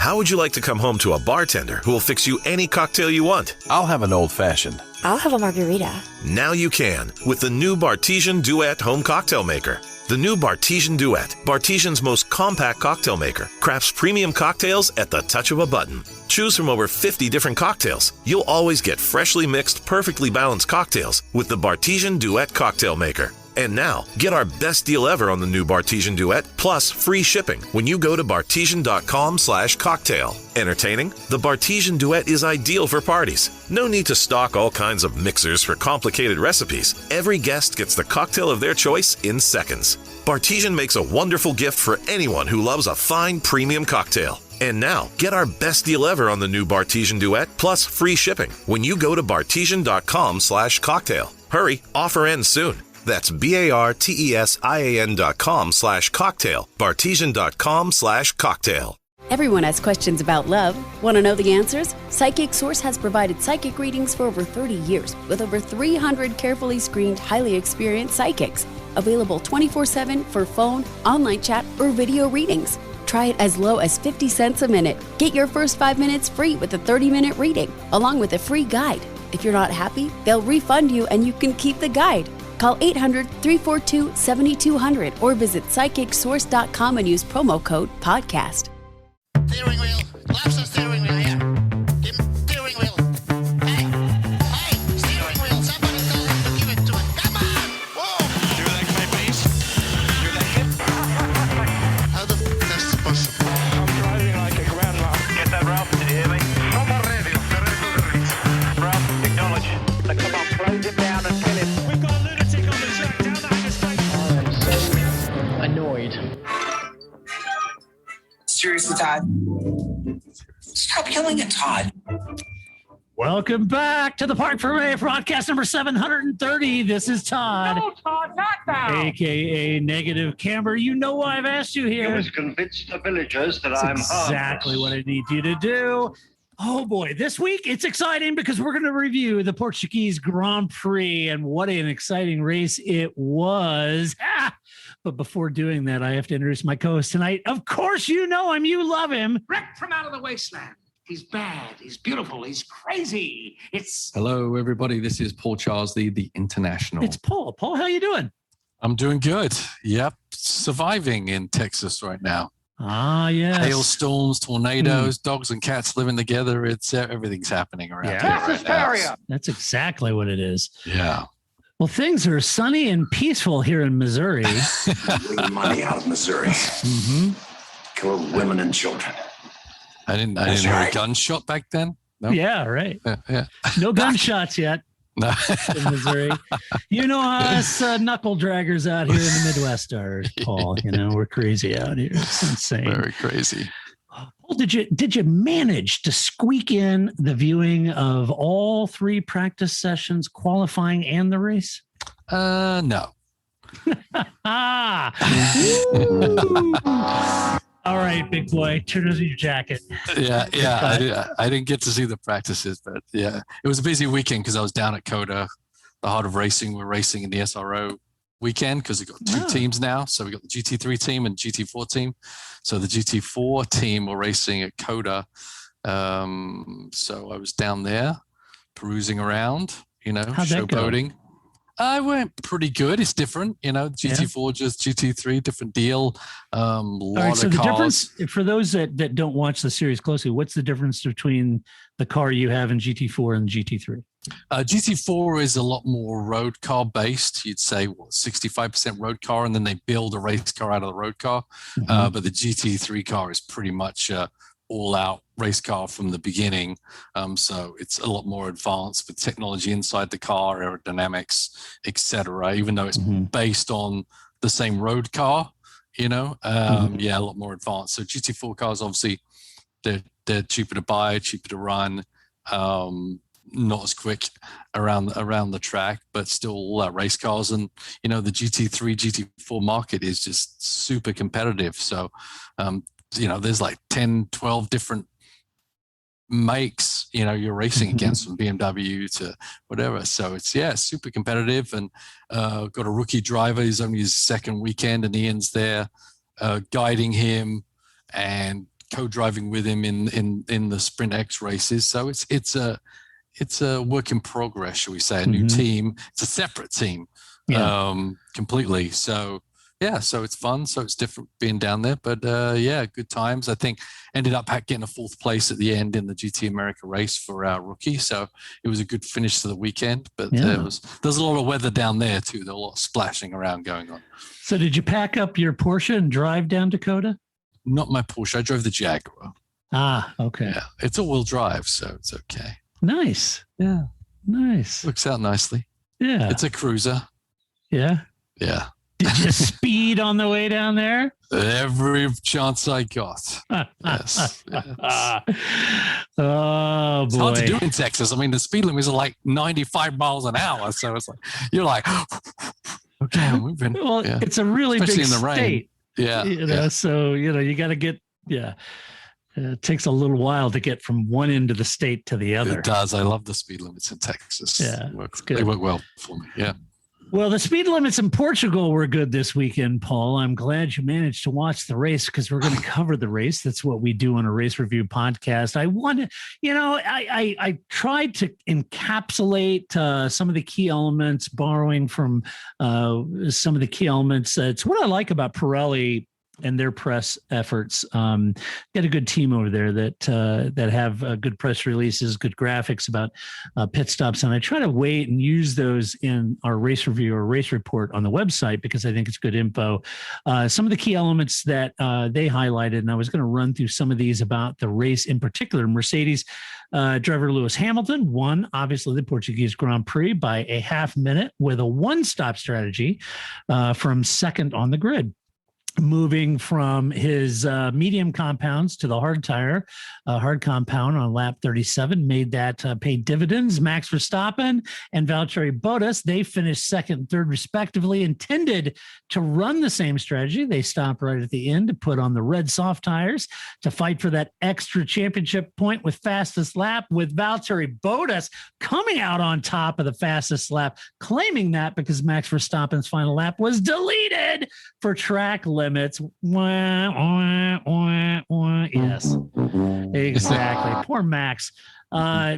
How would you like to come home to a bartender who will fix you any cocktail you want? I'll have an old-fashioned. I'll have a margarita. Now you can with the new Bartesian Duet home cocktail maker. The new Bartesian Duet, Bartesian's most compact cocktail maker, crafts premium cocktails at the touch of a button. Choose from over 50 different cocktails. You'll always get freshly mixed, perfectly balanced cocktails with the Bartesian Duet cocktail maker. And now, get our best deal ever on the new Bartesian Duet, plus free shipping when you go to bartesian.com/cocktail. Entertaining? The Bartesian Duet is ideal for parties. No need to stock all kinds of mixers for complicated recipes. Every guest gets the cocktail of their choice in seconds. Bartesian makes a wonderful gift for anyone who loves a fine premium cocktail. And now, get our best deal ever on the new Bartesian Duet, plus free shipping when you go to bartesian.com/cocktail. Hurry, offer ends soon. That's BARTESIAN.com/cocktail. Bartesian.com/cocktail. Everyone has questions about love. Want to know the answers? Psychic Source has provided psychic readings for over 30 years with over 300 carefully screened, highly experienced psychics. Available 24/7 for phone, online chat, or video readings. Try it as low as 50 cents a minute. Get your first 5 minutes free with a 30-minute reading, along with a free guide. If you're not happy, they'll refund you and you can keep the guide. Call 800-342-7200 or visit psychicsource.com and use promo code podcast. Steering wheel. Left steering wheel here. Steering wheel. Hey, steering wheel. Somebody tell him to give it to it. Come on. Whoa. Do you like my bass? You like it? How the f*** is this possible? I'm driving like a grandma. Get that, Ralph? Did you hear me? Come on, radio. Ralph, technology. Come on, close it down and kill it. We've got a lunatic on the track down the Hanger Straight. I'm so annoyed. Seriously, Todd? Stop yelling at Todd. Welcome back to the Parc Fermé broadcast number 730. This is Todd. No, Todd, not now. AKA Negative Camber. You know why I've asked you here. You must convince the villagers that That's I'm exactly harmless. what I need you to do. Oh boy, this week it's exciting because we're going to review the Portuguese Grand Prix, and what an exciting race it was. But before doing that, I have to introduce my co-host tonight. Of course, you know him. You love him. Wrecked from out of the wasteland. He's bad. He's beautiful. He's crazy. It's Hello, everybody. This is Paul Charles, the international. It's Paul. Paul, how you doing? I'm doing good. Yep. Surviving in Texas right now. Ah, yes. Hailstorms, tornadoes, dogs and cats living together. It's everything's happening around here right now. That's exactly what it is. Yeah. Well, things are sunny and peaceful here in Missouri. Bring money out of Missouri. Mm-hmm. Kill women and children. I didn't hear a gunshot back then. No? Yeah, right. Yeah. No gunshots yet No. in Missouri. You know how us knuckle draggers out here in the Midwest are, Paul. You know, we're crazy out here. It's insane. Very crazy. Paul, did you manage to squeak in the viewing of all 3 practice sessions, qualifying and the race? No. All right, big boy, turn on your jacket. Yeah. I didn't get to see the practices, but yeah, it was a busy weekend because I was down at COTA, the heart of racing. We're racing in the SRO weekend because we've got 2 teams now. So we got the GT3 team and GT4 team. So the GT4 team were racing at COTA. So I was down there perusing around, showboating. I went pretty good. It's different, GT4 just GT3, different deal. Lot of the cars. difference for those that don't watch the series closely, what's the difference between the car you have in GT4 and GT3? GT4 is a lot more road car based. You'd say 65% road car, and then they build a race car out of the road car. Mm-hmm. But the GT3 car is pretty much all out race car from the beginning. So it's a lot more advanced with technology inside the car, aerodynamics, etc. Even though it's based on the same road car, a lot more advanced. So GT4 cars, obviously, they're cheaper to buy, cheaper to run, not as quick around the track, but still race cars. And the GT3, GT4 market is just super competitive. So there's like 10, 12 different makes, you're racing against, from BMW to whatever. So it's super competitive. And got a rookie driver. He's only his second weekend, and Ian's there guiding him and co-driving with him in the Sprint X races. So it's a work in progress, shall we say? A new team. It's a separate team, completely. So yeah, so it's fun. So it's different being down there, but yeah, good times. I think ended up getting a 4th place at the end in the GT America race for our rookie. So it was a good finish to the weekend. But there's a lot of weather down there too. There's a lot of splashing around going on. So did you pack up your Porsche and drive down Dakota? Not my Porsche. I drove the Jaguar. Ah, okay. Yeah, it's all-wheel drive, so it's okay. Nice. Yeah. Nice. Works out nicely. Yeah. It's a cruiser. Yeah. Yeah. Did you speed on the way down there? Every chance I got. Yes. Oh, boy. It's hard to do in Texas. I mean, the speed limits are like 95 miles an hour. So it's like, you're like, okay, I'm moving. Well, it's a really especially big in the rain. state. Yeah. So, you got to get, it takes a little while to get from one end of the state to the other. It does. I love the speed limits in Texas. Yeah. They work well for me. Yeah. Well, the speed limits in Portugal were good this weekend, Paul. I'm glad you managed to watch the race because we're going to cover the race. That's what we do on a race review podcast. I wanted, I tried to encapsulate some of the key elements, borrowing from some of the key elements. It's what I like about Pirelli and their press efforts. Got a good team over there that have good press releases, good graphics about pit stops. And I try to wait and use those in our race review or race report on the website because I think it's good info. Some of the key elements that they highlighted, and I was going to run through some of these about the race in particular. Mercedes driver Lewis Hamilton won, obviously, the Portuguese Grand Prix by a half minute with a one-stop strategy from second on the grid. Moving from his medium compounds to the hard compound on lap 37 made that pay dividends. Max Verstappen and Valtteri Bottas, they finished second and third respectively, intended to run the same strategy. They stopped right at the end to put on the red soft tires to fight for that extra championship point with fastest lap, with Valtteri Bottas coming out on top of the fastest lap, claiming that because Max Verstappen's final lap was deleted for track limits. Yes, exactly. Poor Max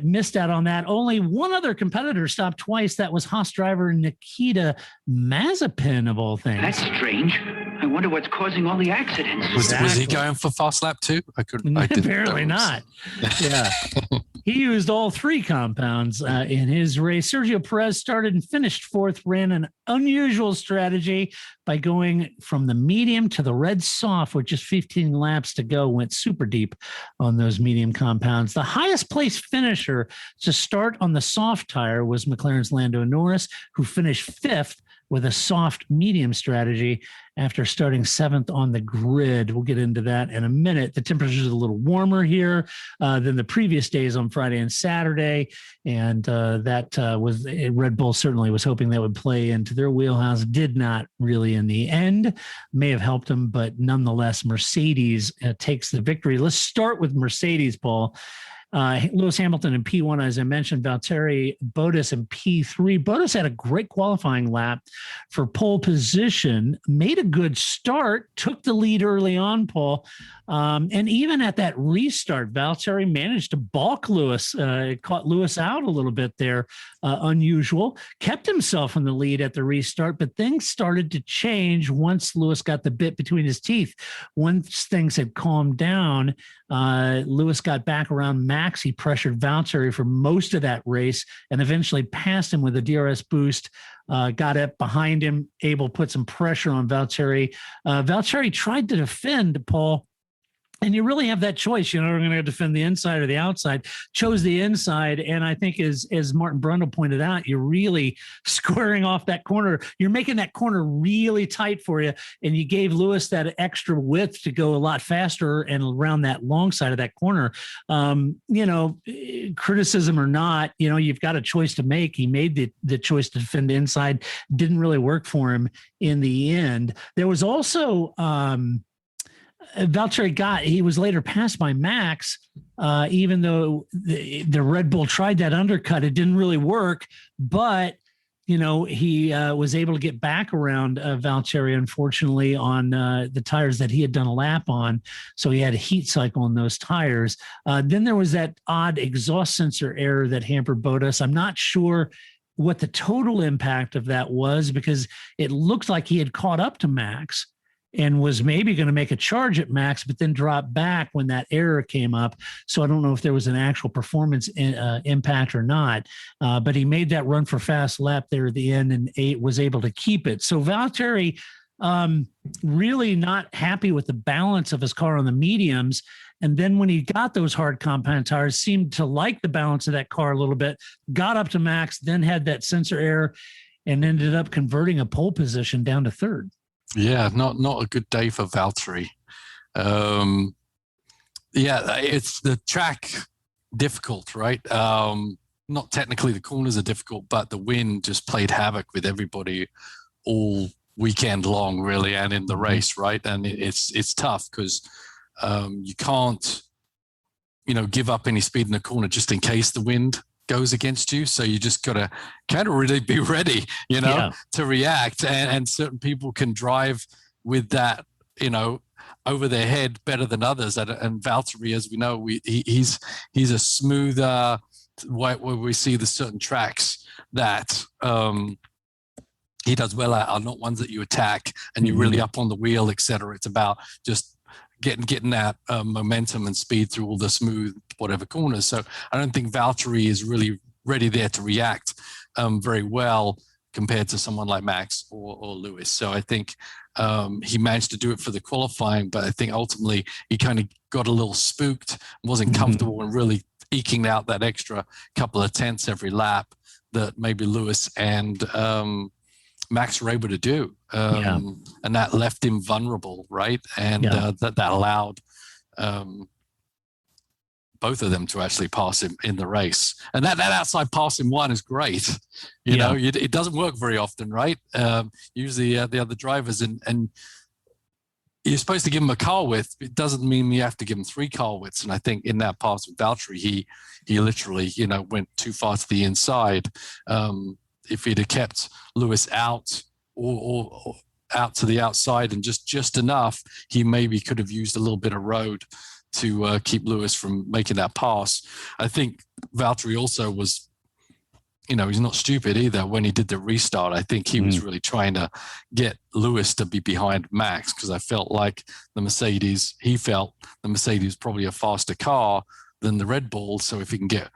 missed out on that. Only one other competitor stopped twice. That was Haas driver Nikita Mazepin, of all things. That's strange. I wonder what's causing all the accidents. Was he going for fast lap too? I didn't. Apparently not. Yeah. He used all 3 compounds in his race. Sergio Perez started and finished 4th, ran an unusual strategy by going from the medium to the red soft with just 15 laps to go, went super deep on those medium compounds. The highest place finisher to start on the soft tire was McLaren's Lando Norris, who finished 5th with a soft medium strategy after starting 7th on the grid. We'll get into that in a minute. The temperature is a little warmer here than the previous days on Friday and Saturday. And that was Red Bull certainly was hoping that would play into their wheelhouse. Did not really in the end. May have helped them, but nonetheless, Mercedes takes the victory. Let's start with Mercedes, Paul. Lewis Hamilton in P1, as I mentioned, Valtteri Bottas in P3. Bottas had a great qualifying lap for pole position, made a good start, took the lead early on, Paul. And even at that restart, Valtteri managed to balk Lewis, caught Lewis out a little bit there, unusual, kept himself in the lead at the restart, but things started to change once Lewis got the bit between his teeth. Once things had calmed down, Lewis got back around Max. He pressured Valtteri for most of that race and eventually passed him with a DRS boost, got up behind him, able to put some pressure on Valtteri. Valtteri tried to defend, Paul, and you really have that choice. We're going to defend the inside or the outside. Chose the inside, and I think as Martin Brundle pointed out, you're really squaring off that corner. You're making that corner really tight for you, and you gave Lewis that extra width to go a lot faster and around that long side of that corner. Criticism or not, you've got a choice to make. He made the choice to defend the inside. Didn't really work for him in the end. There was also Valtteri he was later passed by Max, even though the Red Bull tried that undercut. It didn't really work, but he was able to get back around Valtteri, unfortunately, on the tires that he had done a lap on. So he had a heat cycle on those tires. Then there was that odd exhaust sensor error that hampered Bottas. I'm not sure what the total impact of that was, because it looked like he had caught up to Max and was maybe going to make a charge at Max, but then dropped back when that error came up. So I don't know if there was an actual performance impact or not, but he made that run for fast lap there at the end and was able to keep it. So Valtteri really not happy with the balance of his car on the mediums. And then when he got those hard compound tires, seemed to like the balance of that car a little bit, got up to Max, then had that sensor error and ended up converting a pole position down to third. Yeah, not a good day for Valtteri. It's the track difficult, right? Not technically the corners are difficult, but the wind just played havoc with everybody all weekend long, really, and in the race, right? And it's tough because you can't, give up any speed in the corner just in case the wind goes against you. So you just got to kind of really be ready, to react. And certain people can drive with that, over their head better than others. And Valtteri, as we know, he's a smoother, where we see the certain tracks that he does well at are not ones that you attack and you're really up on the wheel, etc. It's about just getting that momentum and speed through all the smooth whatever corners. So I don't think Valtteri is really ready there to react very well compared to someone like Max or Lewis. So I think he managed to do it for the qualifying, but I think ultimately he kind of got a little spooked, wasn't comfortable and really eking out that extra couple of tenths every lap that maybe Lewis and Max were able to do. And that left him vulnerable, right? And that allowed both of them to actually pass him in the race. And that outside pass in one is great. It doesn't work very often, right? Usually the other drivers, and you're supposed to give him a car width. It doesn't mean you have to give him 3 car widths. And I think in that pass with Valtteri, he literally, went too far to the inside. If he'd have kept Lewis out or out to the outside and just enough, he maybe could have used a little bit of road to keep Lewis from making that pass. I think Valtteri also was, he's not stupid either. When he did the restart, I think he was really trying to get Lewis to be behind Max, because I felt like he felt the Mercedes probably a faster car than the Red Bull. So if he can get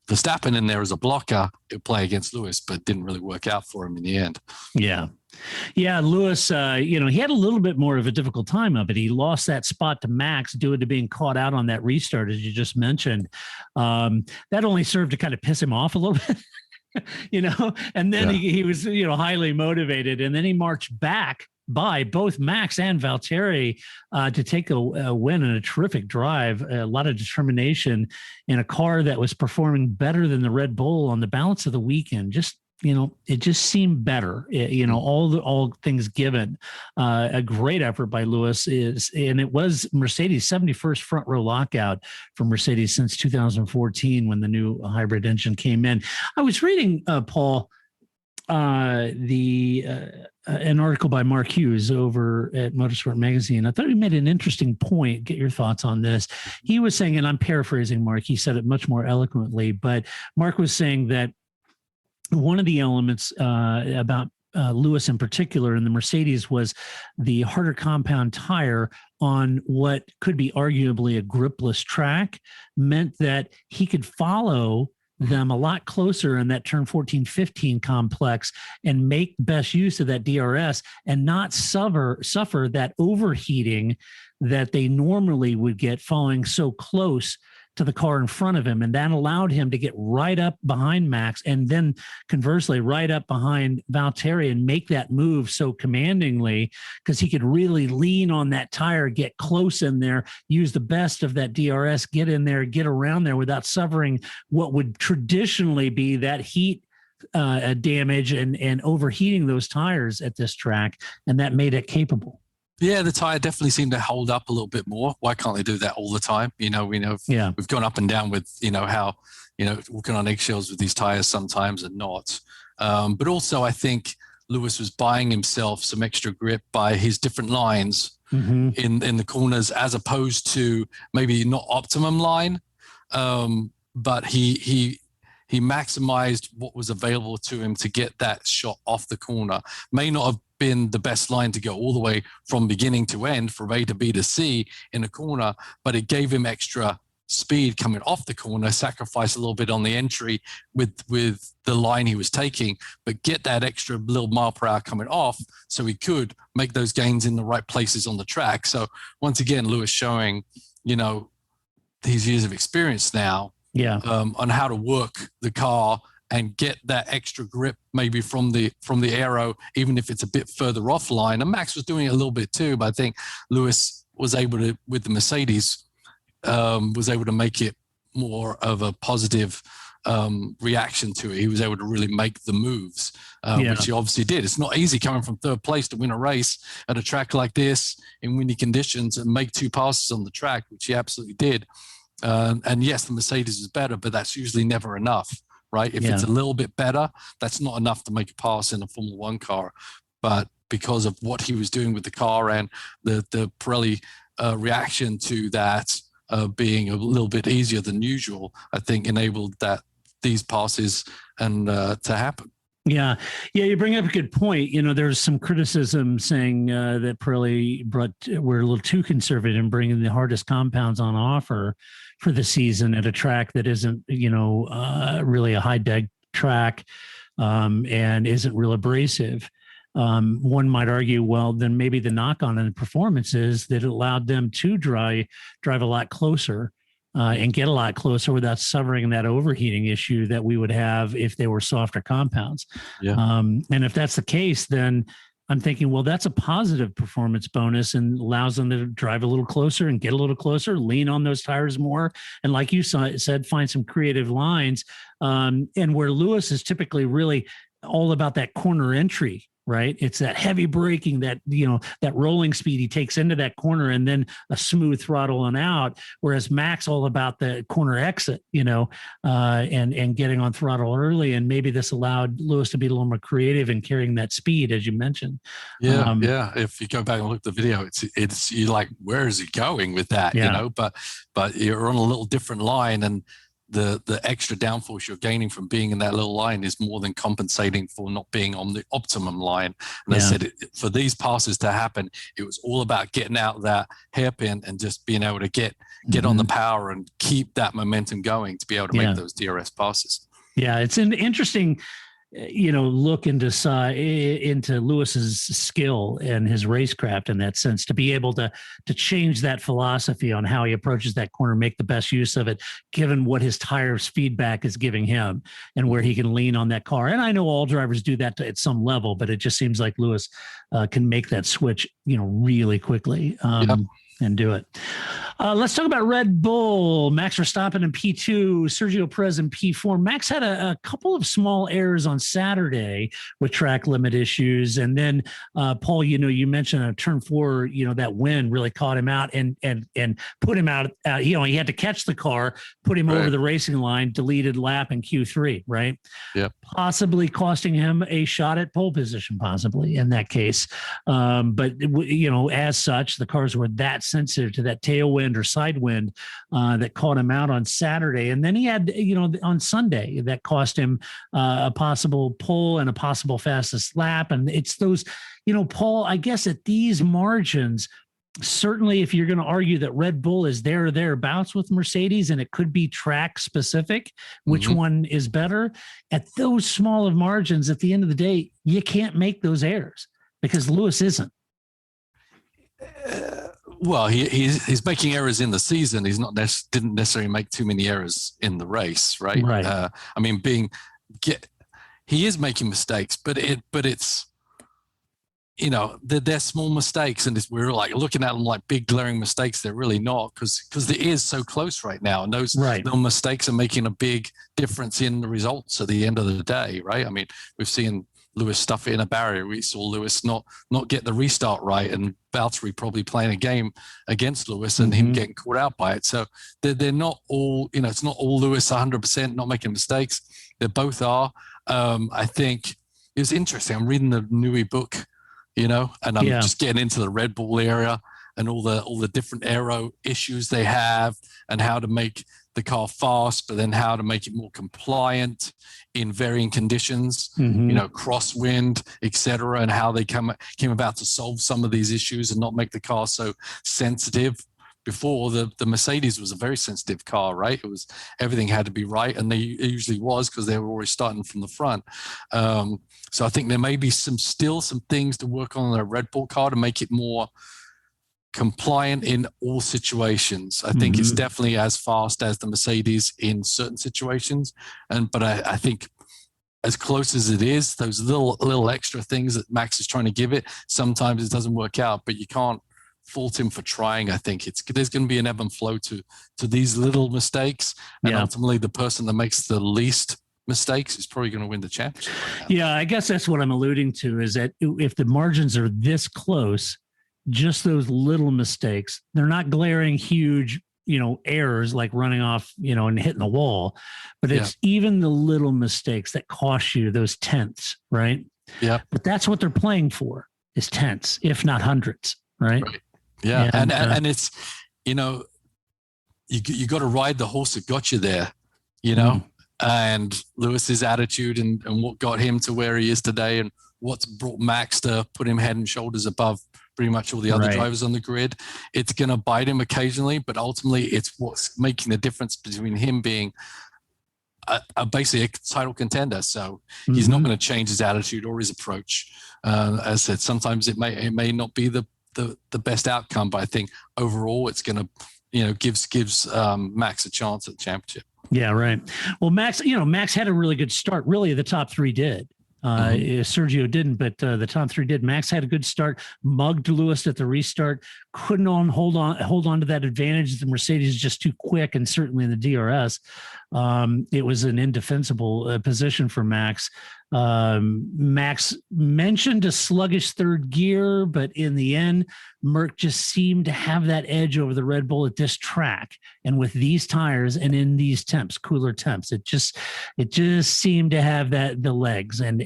Verstappen in there as a blocker, it'll play against Lewis, but it didn't really work out for him in the end. Yeah, Lewis, he had a little bit more of a difficult time of it. He lost that spot to Max due to being caught out on that restart, as you just mentioned. That only served to kind of piss him off a little bit, and then he was, highly motivated. And then he marched back by both Max and Valtteri to take a win and a terrific drive, a lot of determination in a car that was performing better than the Red Bull on the balance of the weekend. It just seemed better, all things given. A great effort by Lewis and it was Mercedes' 71st front row lockout for Mercedes since 2014 when the new hybrid engine came in. I was reading, Paul, an article by Mark Hughes over at Motorsport Magazine. I thought he made an interesting point. Get your thoughts on this. He was saying, and I'm paraphrasing Mark, he said it much more eloquently, but Mark was saying that one of the elements about Lewis in particular in the Mercedes was the harder compound tire on what could be arguably a gripless track meant that he could follow them a lot closer in that turn 14-15 complex and make best use of that DRS and not suffer that overheating that they normally would get following so close to the car in front of him. And that allowed him to get right up behind Max and then conversely right up behind Valtteri and make that move so commandingly, because he could really lean on that tire, get close in there, use the best of that DRS, get in there, get around there without suffering what would traditionally be that heat damage and overheating those tires at this track. And that made it capable. Yeah, the tire definitely seemed to hold up a little bit more. Why can't they do that all the time? We know we've gone up and down with, how, walking on eggshells with these tires sometimes and not. But also, I think Lewis was buying himself some extra grip by his different lines in the corners, as opposed to maybe not optimum line, but he maximized what was available to him to get that shot off the corner. May not have been the best line to go all the way from beginning to end, from A to B to C in a corner, but it gave him extra speed coming off the corner, sacrifice a little bit on the entry with the line he was taking, but get that extra little mile per hour coming off so he could make those gains in the right places on the track. So once again, Lewis showing, his years of experience now on how to work the car and get that extra grip maybe from the aero, even if it's a bit further offline. And Max was doing it a little bit too, but I think Lewis was able to, with the Mercedes, was able to make it more of a positive reaction to it. He was able to really make the moves, which he obviously did. It's not easy coming from third place to win a race at a track like this in windy conditions and make 2 passes on the track, which he absolutely did. And yes, the Mercedes is better, but that's usually never enough, right? If it's a little bit better, that's not enough to make a pass in a Formula One car. But because of what he was doing with the car and the Pirelli reaction to that being a little bit easier than usual, I think enabled these passes and to happen. Yeah, you bring up a good point. There's some criticism saying that Pirelli were a little too conservative in bringing the hardest compounds on offer for the season at a track that isn't, really a high deg track and isn't real abrasive. One might argue, well, then maybe the knock on the performance is that it allowed them to drive a lot closer and get a lot closer without suffering that overheating issue that we would have if they were softer compounds. Yeah. And if that's the case, then I'm thinking, well, that's a positive performance bonus and allows them to drive a little closer and get a little closer, lean on those tires more. And like you said, find some creative lines. And where Lewis is typically really all about that corner entry, right? It's that heavy braking, that rolling speed he takes into that corner and then a smooth throttle on out. Whereas Max all about the corner exit, and getting on throttle early. And maybe this allowed Lewis to be a little more creative in carrying that speed, as you mentioned. Yeah. If you go back and look at the video, it's you're like, where is he going with that? But you're on a little different line, and the extra downforce you're gaining from being in that little line is more than compensating for not being on the optimum line. And I said, for these passes to happen, it was all about getting out that hairpin and just being able to get on the power and keep that momentum going to be able to make those DRS passes. Yeah, it's an interesting look into Lewis's skill and his racecraft in that sense, to be able to change that philosophy on how he approaches that corner, make the best use of it, given what his tires feedback is giving him and where he can lean on that car. And I know all drivers do that at some level, but it just seems like Lewis can make that switch, really quickly. And do it. Let's talk about Red Bull. Max Verstappen in P2, Sergio Perez in P4. Max had a couple of small errors on Saturday with track limit issues. And then, Paul, you mentioned on turn 4, that wind really caught him out and put him out. He had to catch the car, put him over the racing line, deleted lap in Q3, right? Yeah. Possibly costing him a shot at pole position, possibly in that case. But as such, the cars were that sensitive to that tailwind or side wind that caught him out on Saturday. And then he had, on Sunday that cost him a possible pole and a possible fastest lap. And it's those, Paul, I guess at these margins, certainly if you're going to argue that Red Bull is there or thereabouts with Mercedes, and it could be track specific, which one is better, at those small of margins, at the end of the day, you can't make those errors because Lewis isn't. Well, he's making errors in the season. He's not didn't necessarily make too many errors in the race, right? Right. He is making mistakes, but it's they're small mistakes, and we're like looking at them like big glaring mistakes. They're really not, because the air is so close right now, and those mistakes are making a big difference in the results at the end of the day, right? I mean, we've seen Lewis stuff it in a barrier. We saw Lewis not get the restart right, and Valtteri probably playing a game against Lewis and him getting caught out by it. So they're not all, it's not all Lewis 100% not making mistakes. They both are. I think it was interesting. I'm reading the Newey book, and I'm just getting into the Red Bull area and all the different aero issues they have and how to make the car fast, but then how to make it more compliant in varying conditions, crosswind, etc., and how they came about to solve some of these issues and not make the car so sensitive. Before, the Mercedes was a very sensitive car, right? It was, everything had to be right, and it usually was because they were always starting from the front. So I think there may be some things to work on the Red Bull car to make it more compliant in all situations. I think it's definitely as fast as the Mercedes in certain situations, but I think as close as it is, those little extra things that Max is trying to give it, sometimes it doesn't work out, but you can't fault him for trying. I think there's going to be an ebb and flow to these little mistakes, and ultimately the person that makes the least mistakes is probably going to win the championship. Yeah, I guess that's what I'm alluding to, is that if the margins are this close, just those little mistakes, they're not glaring huge, errors like running off, and hitting the wall, but it's even the little mistakes that cost you those tenths, right? Yeah. But that's what they're playing for, is tenths, if not hundreds, right? Yeah. And it's, you got to ride the horse that got you there, and Lewis's attitude and what got him to where he is today, and what's brought Max to put him head and shoulders above pretty much all the other drivers on the grid. It's going to bite him occasionally, but ultimately it's what's making the difference between him being basically a title contender. So he's not going to change his attitude or his approach. As I said, sometimes it may not be the best outcome, but I think overall it's going to, gives Max a chance at the championship. Yeah, right. Well, Max had a really good start. Really, the top three did. Sergio didn't, but the top three did. Max had a good start, mugged Lewis at the restart, couldn't hold on to that advantage. The Mercedes is just too quick, and certainly in the DRS, it was an indefensible position for Max. Max mentioned a sluggish third gear, but in the end, Merck just seemed to have that edge over the Red Bull at this track. And with these tires and in these cooler temps, it just seemed to have the legs, and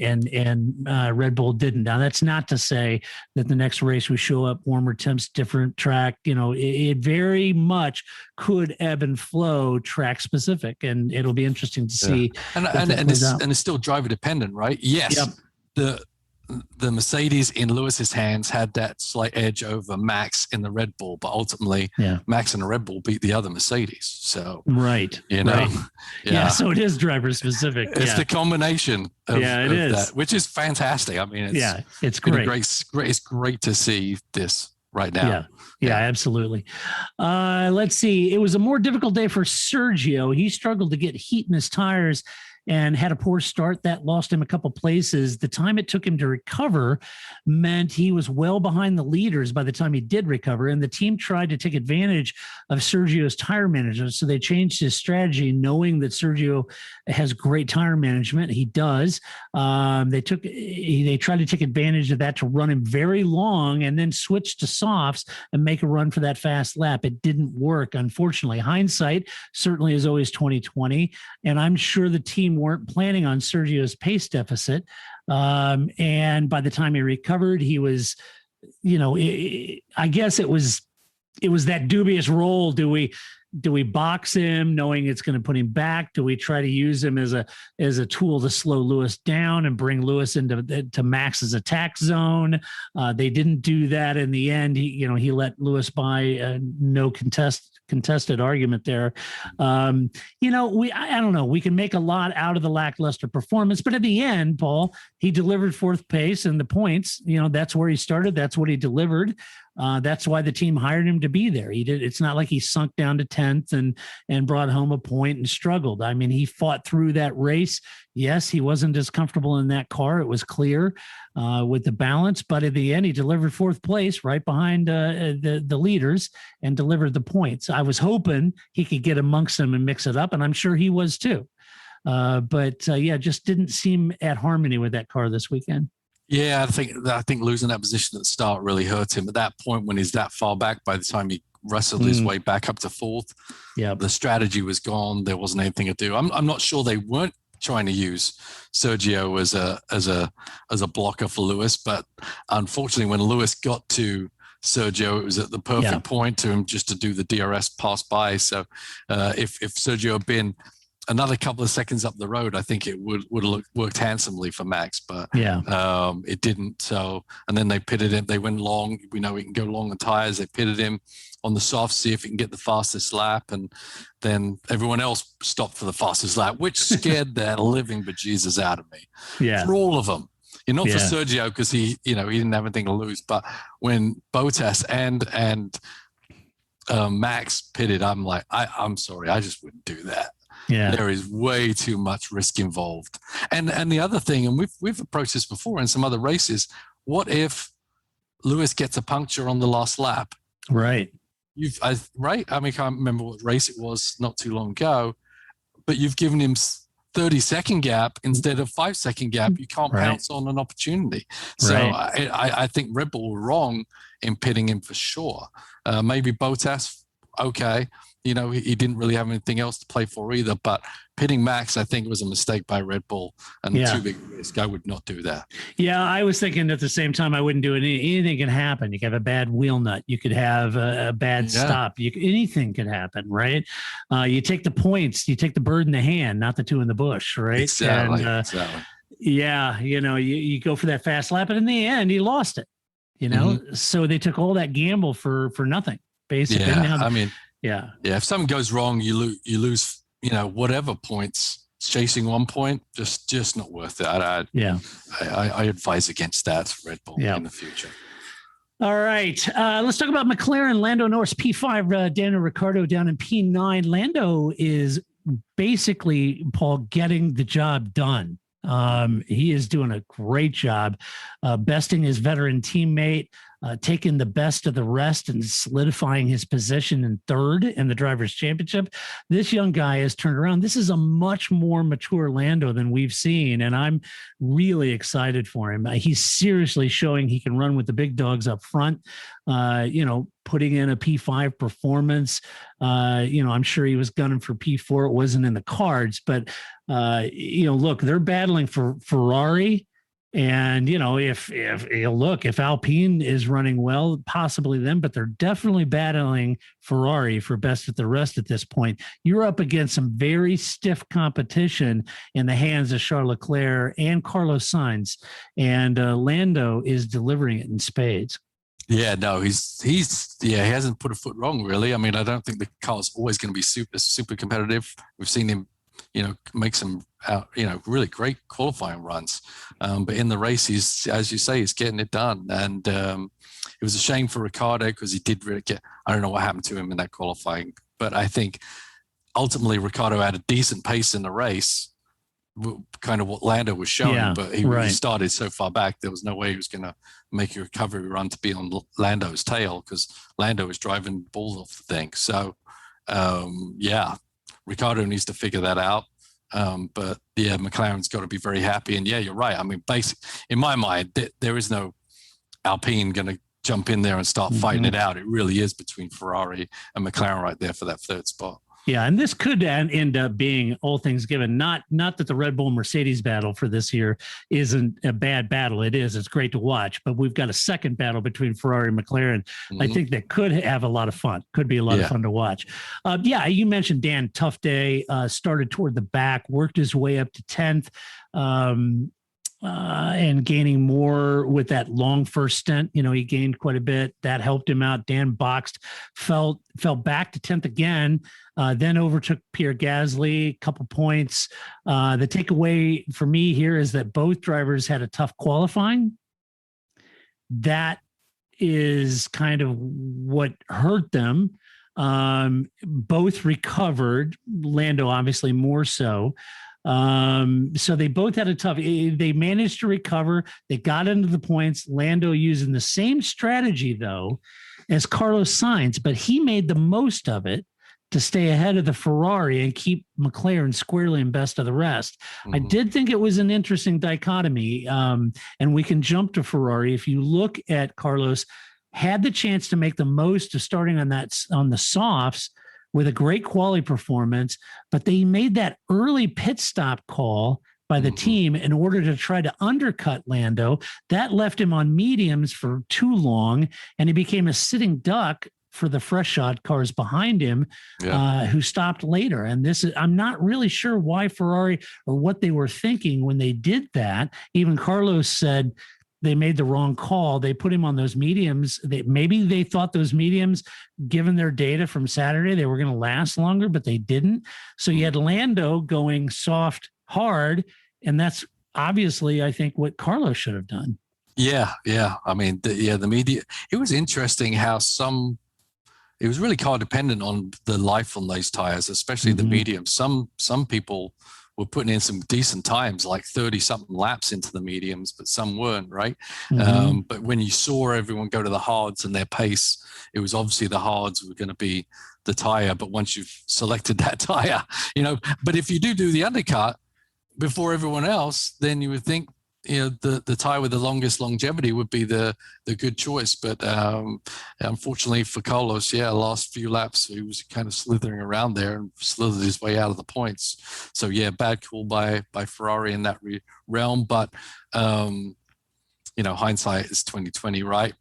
Red Bull didn't. Now, that's not to say that the next race we show up, warmer temps, different track, it very much could ebb and flow track specific, and it'll be interesting to see. And it's still driver dependent, right? Yes. Yep. The Mercedes in Lewis's hands had that slight edge over Max in the Red Bull, but ultimately Max and the Red Bull beat the other Mercedes. So right. So it is driver specific. It's the combination of that, which is fantastic. I mean, it's great. It's great to see this right now. Yeah, absolutely. Let's see. It was a more difficult day for Sergio. He struggled to get heat in his tires and had a poor start that lost him a couple places. The time it took him to recover meant he was well behind the leaders by the time he did recover, and the team tried to take advantage of Sergio's tire management. So they changed his strategy, knowing that Sergio has great tire management. He does. They tried to take advantage of that to run him very long and then switch to softs and make a run for that fast lap. It didn't work, unfortunately. Hindsight certainly is always 20/20, and I'm sure the team weren't planning on Sergio's pace deficit. And by the time he recovered, he was, I guess it was that dubious role. Do we box him knowing it's going to put him back? Do we try to use him as a tool to slow Lewis down and bring Lewis into Max's attack zone? They didn't do that in the end. He let Lewis by no contested argument there. I don't know. We can make a lot out of the lackluster performance, but at the end, Paul, he delivered fourth place, and the points, that's where he started. That's what he delivered. That's why the team hired him to be there. It's not like he sunk down to 10th and brought home a point and struggled. I mean, he fought through that race. Yes, he wasn't as comfortable in that car. It was clear with the balance, but at the end, he delivered fourth place right behind the leaders and delivered the points. I was hoping he could get amongst them and mix it up, and I'm sure he was too. But just didn't seem at harmony with that car this weekend. Yeah, I think losing that position at the start really hurt him. At that point, when he's that far back, by the time he wrestled his way back up to fourth, the strategy was gone. There wasn't anything to do. I'm not sure they weren't trying to use Sergio as a blocker for Lewis, but unfortunately, when Lewis got to Sergio, it was at the perfect point to him just to do the DRS pass by. So if Sergio had been another couple of seconds up the road, I think it would have worked handsomely for Max, but it didn't. So, and then they pitted him. They went long. We know he can go long on tires. They pitted him on the soft, see if he can get the fastest lap, and then everyone else stopped for the fastest lap, which scared the living bejesus out of me. Yeah, for all of them. Not for Sergio because he didn't have anything to lose, but when Bottas and Max pitted, I'm like, I'm sorry, I just wouldn't do that. Yeah, there is way too much risk involved. And the other thing, and we've approached this before in some other races, what if Lewis gets a puncture on the last lap? Right. Right? I mean, I can't remember what race it was not too long ago, but you've given him 30-second gap instead of 5-second gap. You can't pounce on an opportunity. So I think Red Bull were wrong in pitting him for sure. Maybe Bottas, okay. He didn't really have anything else to play for either, but pitting Max, I think, was a mistake by Red Bull and too big a risk. I would not do that. Yeah, I was thinking at the same time, I wouldn't do it. Anything can happen. You could have a bad wheel nut. You could have a bad stop. Anything could happen, right? You take the points. You take the bird in the hand, not the two in the bush, right? Exactly. Yeah, you go for that fast lap, but in the end, you lost it. So they took all that gamble for nothing, basically. Yeah. If something goes wrong, you lose, whatever points. Chasing 1 point, just not worth it. I advise against that, Red Bull, in the future. All right. Let's talk about McLaren. Lando Norris, P5, Daniel Ricciardo down in P9. Lando is basically, Paul, getting the job done. He is doing a great job, besting his veteran teammate, taking the best of the rest and solidifying his position in third in the Drivers' Championship. This young guy has turned around. This is a much more mature Lando than we've seen, and I'm really excited for him. He's seriously showing he can run with the big dogs up front, putting in a P5 performance. I'm sure he was gunning for P4. It wasn't in the cards, but, look, they're battling for Ferrari. And, if Alpine is running well, possibly them, but they're definitely battling Ferrari for best at the rest at this point. You're up against some very stiff competition in the hands of Charles Leclerc and Carlos Sainz, and Lando is delivering it in spades. Yeah, no, he hasn't put a foot wrong, really. I mean, I don't think the car's always going to be super competitive. We've seen him, make some, really great qualifying runs. But in the race, he's getting it done. And it was a shame for Ricciardo because he did really I don't know what happened to him in that qualifying, but I think ultimately Ricciardo had a decent pace in the race, kind of what Lando was showing, but he started so far back, there was no way he was going to make a recovery run to be on Lando's tail because Lando was driving balls off the thing. So, Ricciardo needs to figure that out. But McLaren's got to be very happy. And you're right. I mean, in my mind, there is no Alpine going to jump in there and start fighting it out. It really is between Ferrari and McLaren right there for that third spot. Yeah, and this could end up being, all things given, not that the Red Bull Mercedes battle for this year isn't a bad battle. It is. It's great to watch. But we've got a second battle between Ferrari and McLaren. I think that could have a lot of fun. Could be a lot of fun to watch. You mentioned Dan, tough day. Started toward the back, worked his way up to 10th. And gaining more with that long first stint. He gained quite a bit. That helped him out. Dan boxed, fell back to 10th again, then overtook Pierre Gasly, couple points. The takeaway for me here is that both drivers had a tough qualifying. That is kind of what hurt them. Both recovered, Lando obviously more so. So they both had they managed to recover. They got into the points. Lando using the same strategy though as Carlos Sainz, but he made the most of it to stay ahead of the Ferrari and keep McLaren squarely in best of the rest. I did think it was an interesting dichotomy. And we can jump to Ferrari. If you look at Carlos, had the chance to make the most of starting on the softs, with a great quality performance, but they made that early pit stop call by the team in order to try to undercut Lando. That left him on mediums for too long, and he became a sitting duck for the fresh shot cars behind him, who stopped later. And I'm not really sure why Ferrari or what they were thinking when they did that. Even Carlos said they made the wrong call. They put him on those mediums. Maybe they thought those mediums, given their data from Saturday, they were going to last longer, but they didn't. So you had Lando going soft, hard, and that's obviously, I think, what Carlos should have done. Yeah. I mean, the media, it was interesting how it was really car dependent on the life on those tires, especially the mediums. Some people were putting in some decent times, like 30 something laps into the mediums, but some weren't, right? But when you saw everyone go to the hards and their pace, it was obviously the hards were going to be the tire. But once you've selected that tire, but if you do the undercut before everyone else, then you would think, the tire with the longest longevity would be the good choice. But unfortunately for Carlos, the last few laps, he was kind of slithering around there and slithered his way out of the points. So bad call by Ferrari in that realm. But hindsight is 2020, right?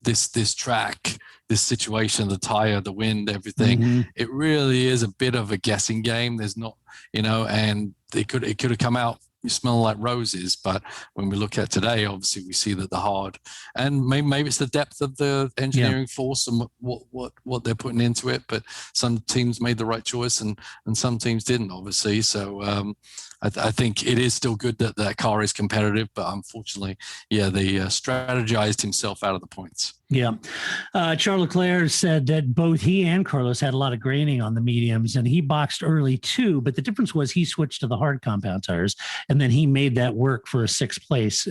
This track, this situation, the tire, the wind, everything, it really is a bit of a guessing game. There's not, and it could have come out smelling like roses, but when we look at today, obviously we see that the hard, and maybe it's the depth of the engineering force and what they're putting into it. But some teams made the right choice and some teams didn't, obviously. So I think it is still good that car is competitive, but unfortunately, they strategized himself out of the points. Charles Leclerc said that both he and Carlos had a lot of graining on the mediums, and he boxed early too. But the difference was he switched to the hard compound tires, and then he made that work for a sixth place.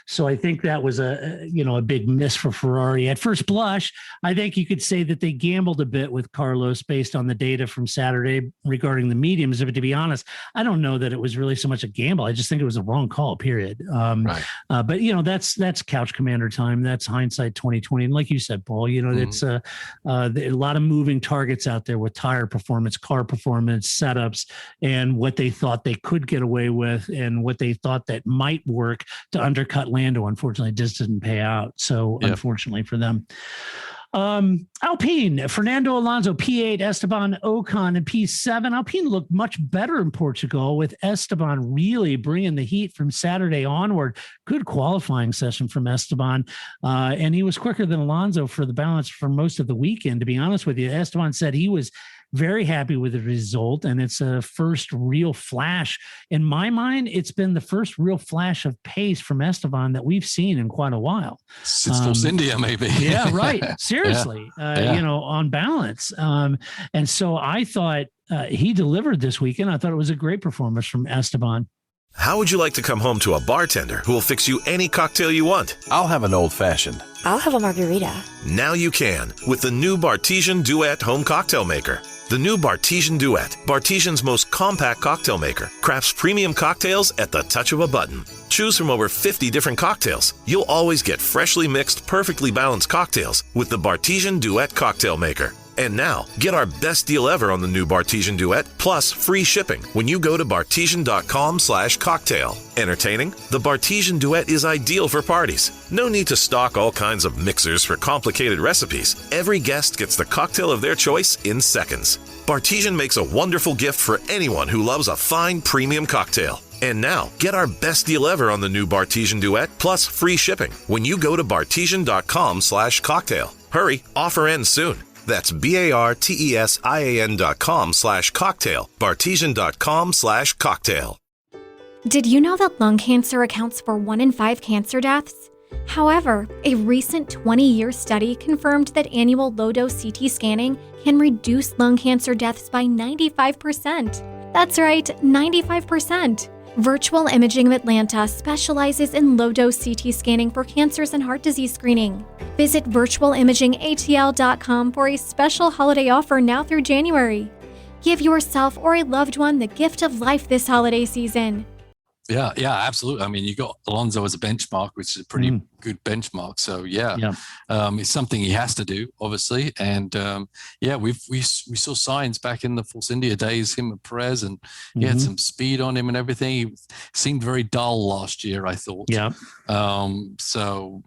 So I think that was a big miss for Ferrari. At first blush, I think you could say that they gambled a bit with Carlos based on the data from Saturday regarding the mediums. But to be honest, I don't know that it was really so much a gamble. I just think it was a wrong call, period. Right. But that's couch commander time. That's hindsight 2020. And like you said, Paul, it's a lot of moving targets out there with tire performance, car performance, setups, and what they thought they could get away with and what they thought that might work to undercut Lando. Unfortunately, it just didn't pay out. So unfortunately for them. Alpine, Fernando Alonso, P8, Esteban Ocon, and P7. Alpine looked much better in Portugal, with Esteban really bringing the heat from Saturday onward. Good qualifying session from Esteban, and he was quicker than Alonso for the balance for most of the weekend. To be honest with you, Esteban said he was very happy with the result, and it's a first real flash. In my mind, it's been the first real flash of pace from Esteban that we've seen in quite a while. Since Force India, maybe. Yeah, right. Seriously, on balance. And so I thought he delivered this weekend. I thought it was a great performance from Esteban. How would you like to come home to a bartender who will fix you any cocktail you want? I'll have an old-fashioned. I'll have a margarita. Now you can with the new Bartesian Duet Home Cocktail Maker. The new Bartesian Duet, Bartesian's most compact cocktail maker, crafts premium cocktails at the touch of a button. Choose from over 50 different cocktails. You'll always get freshly mixed, perfectly balanced cocktails with the Bartesian Duet Cocktail Maker. And now, get our best deal ever on the new Bartesian Duet, plus free shipping when you go to bartesian.com/cocktail. Entertaining? The Bartesian Duet is ideal for parties. No need to stock all kinds of mixers for complicated recipes. Every guest gets the cocktail of their choice in seconds. Bartesian makes a wonderful gift for anyone who loves a fine premium cocktail. And now, get our best deal ever on the new Bartesian Duet, plus free shipping when you go to bartesian.com/cocktail. Hurry, offer ends soon. That's BARTESIAN.com/cocktail. Bartesian.com/cocktail. Did you know that lung cancer accounts for 1 in 5 cancer deaths? However, a recent 20-year study confirmed that annual low-dose CT scanning can reduce lung cancer deaths by 95%. That's right, 95%. Virtual Imaging of Atlanta specializes in low-dose CT scanning for cancers and heart disease screening. Visit virtualimagingatl.com for a special holiday offer now through January. Give yourself or a loved one the gift of life this holiday season. Yeah, absolutely. I mean, you got Alonso as a benchmark, which is a pretty good benchmark. So it's something he has to do, obviously. And we saw signs back in the Force India days, him and Perez, and he had some speed on him and everything. He seemed very dull last year, I thought. Yeah. So,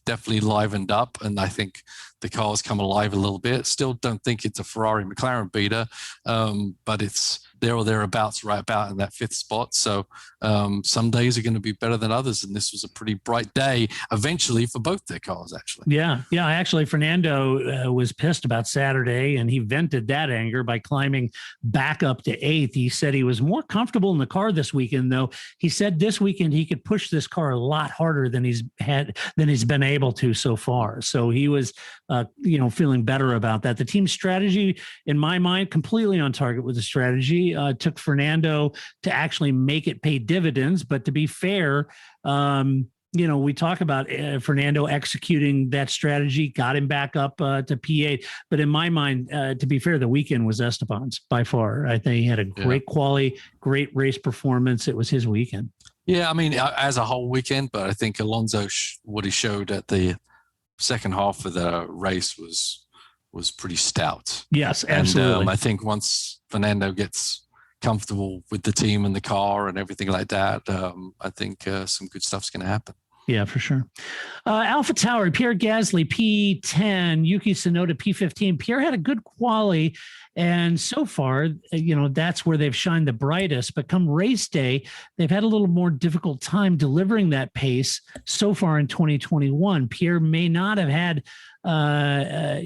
definitely livened up, and I think the car's come alive a little bit. Still don't think it's a Ferrari McLaren beater, but it's there or thereabouts, right about in that 5th spot. So some days are going to be better than others, and this was a pretty bright day eventually for both their cars, actually. Yeah. Actually, Fernando was pissed about Saturday, and he vented that anger by climbing back up to 8th. He said he was more comfortable in the car this weekend, though. He said this weekend he could push this car a lot harder than he's been able to so far. So he was, feeling better about that. The team strategy, in my mind, completely on target with the strategy. Took Fernando to actually make it pay dividends. But to be fair, we talk about Fernando executing that strategy, got him back up to P8. But in my mind, to be fair, the weekend was Esteban's by far. I think he had a great quality, great race performance. It was his weekend. Yeah, I mean, as a whole weekend, but I think Alonso, what he showed at the second half of the race was pretty stout. Yes, absolutely. And I think once Fernando gets comfortable with the team and the car and everything like that, I think some good stuff's going to happen. Yeah, for sure. Alpha Tower, Pierre Gasly, P10, Yuki Tsunoda, P15. Pierre had a good quali, and so far, that's where they've shined the brightest. But come race day, they've had a little more difficult time delivering that pace so far in 2021. Pierre may not have had a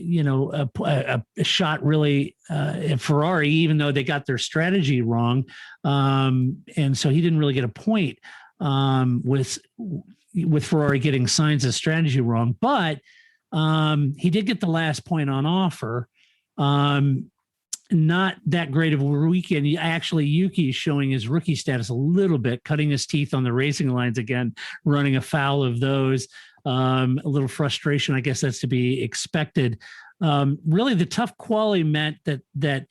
shot really at Ferrari, even though they got their strategy wrong. And so he didn't really get a point with Ferrari getting Sainz's strategy wrong, but he did get the last point on offer. Not that great of a weekend. Actually, Yuki is showing his rookie status a little bit, cutting his teeth on the racing lines again, running afoul of those. A little frustration, I guess that's to be expected. Really, the tough quality meant that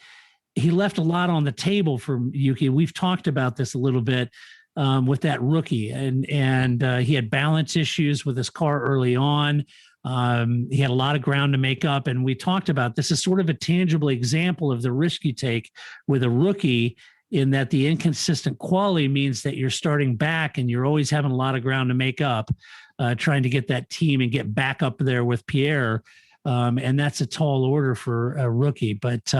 he left a lot on the table for Yuki. We've talked about this a little bit. With that rookie, and he had balance issues with his car early on. He had a lot of ground to make up, and we talked about this is sort of a tangible example of the risk you take with a rookie, in that the inconsistent quality means that you're starting back and you're always having a lot of ground to make up, trying to get that team and get back up there with Pierre. And that's a tall order for a rookie. But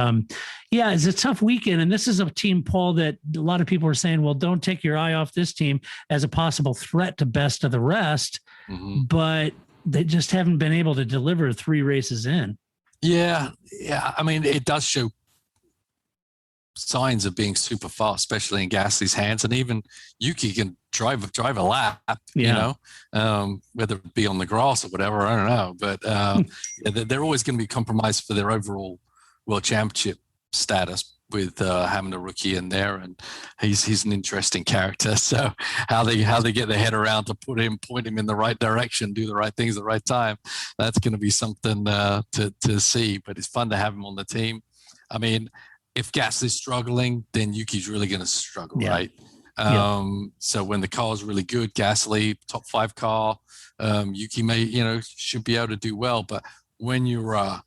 it's a tough weekend. And this is a team, Paul, that a lot of people are saying, well, don't take your eye off this team as a possible threat to best of the rest. Mm-hmm. But they just haven't been able to deliver 3 races in. Yeah. I mean, it does show signs of being super fast, especially in Gasly's hands. And even Yuki can drive a lap, whether it be on the grass or whatever, I don't know. But they're always going to be compromised for their overall world championship status with having a rookie in there, and he's an interesting character. So how they get their head around to point him in the right direction, do the right things at the right time, that's going to be something to see. But it's fun to have him on the team. I mean, if Gasly's struggling, then Yuki's really going to struggle, right? So when the car's really good, Gasly, top 5 car, Yuki may, should be able to do well. But when you're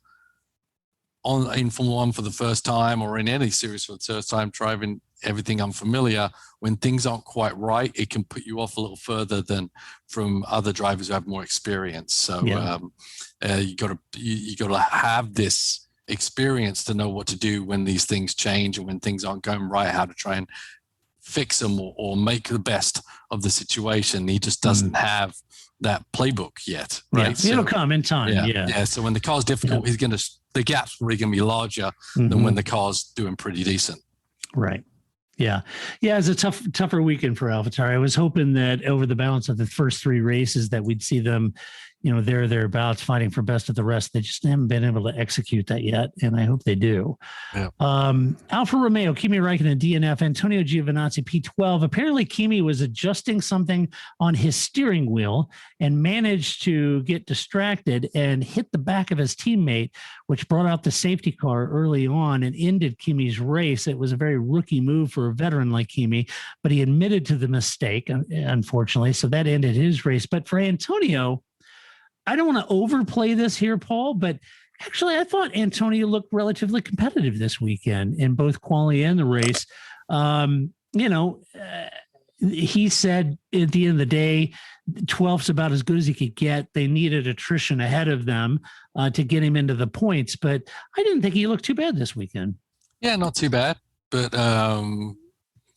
in Formula One for the first time, or in any series for the first time, driving everything unfamiliar, when things aren't quite right, it can put you off a little further than from other drivers who have more experience. So you got to have this experience to know what to do when these things change and when things aren't going right, how to try and fix them or make the best of the situation. He just doesn't have that playbook yet, right? It'll come in time. Yeah. So when the car's difficult, the gap's really going to be larger than when the car's doing pretty decent. Right. Yeah. It's a tougher weekend for AlphaTauri. I was hoping that over the balance of the first 3 races that we'd see them, thereabouts fighting for best of the rest. They just haven't been able to execute that yet, and I hope they do. Yeah. Alfa Romeo, Kimi Räikkönen, DNF, Antonio Giovinazzi, P12. Apparently, Kimi was adjusting something on his steering wheel and managed to get distracted and hit the back of his teammate, which brought out the safety car early on and ended Kimi's race. It was a very rookie move for a veteran like Kimi, but he admitted to the mistake, unfortunately, so that ended his race. But for Antonio, I don't want to overplay this here, Paul, but actually, I thought Antonio looked relatively competitive this weekend in both quali and the race. He said at the end of the day, 12th's about as good as he could get. They needed attrition ahead of them to get him into the points, but I didn't think he looked too bad this weekend. Yeah, not too bad, but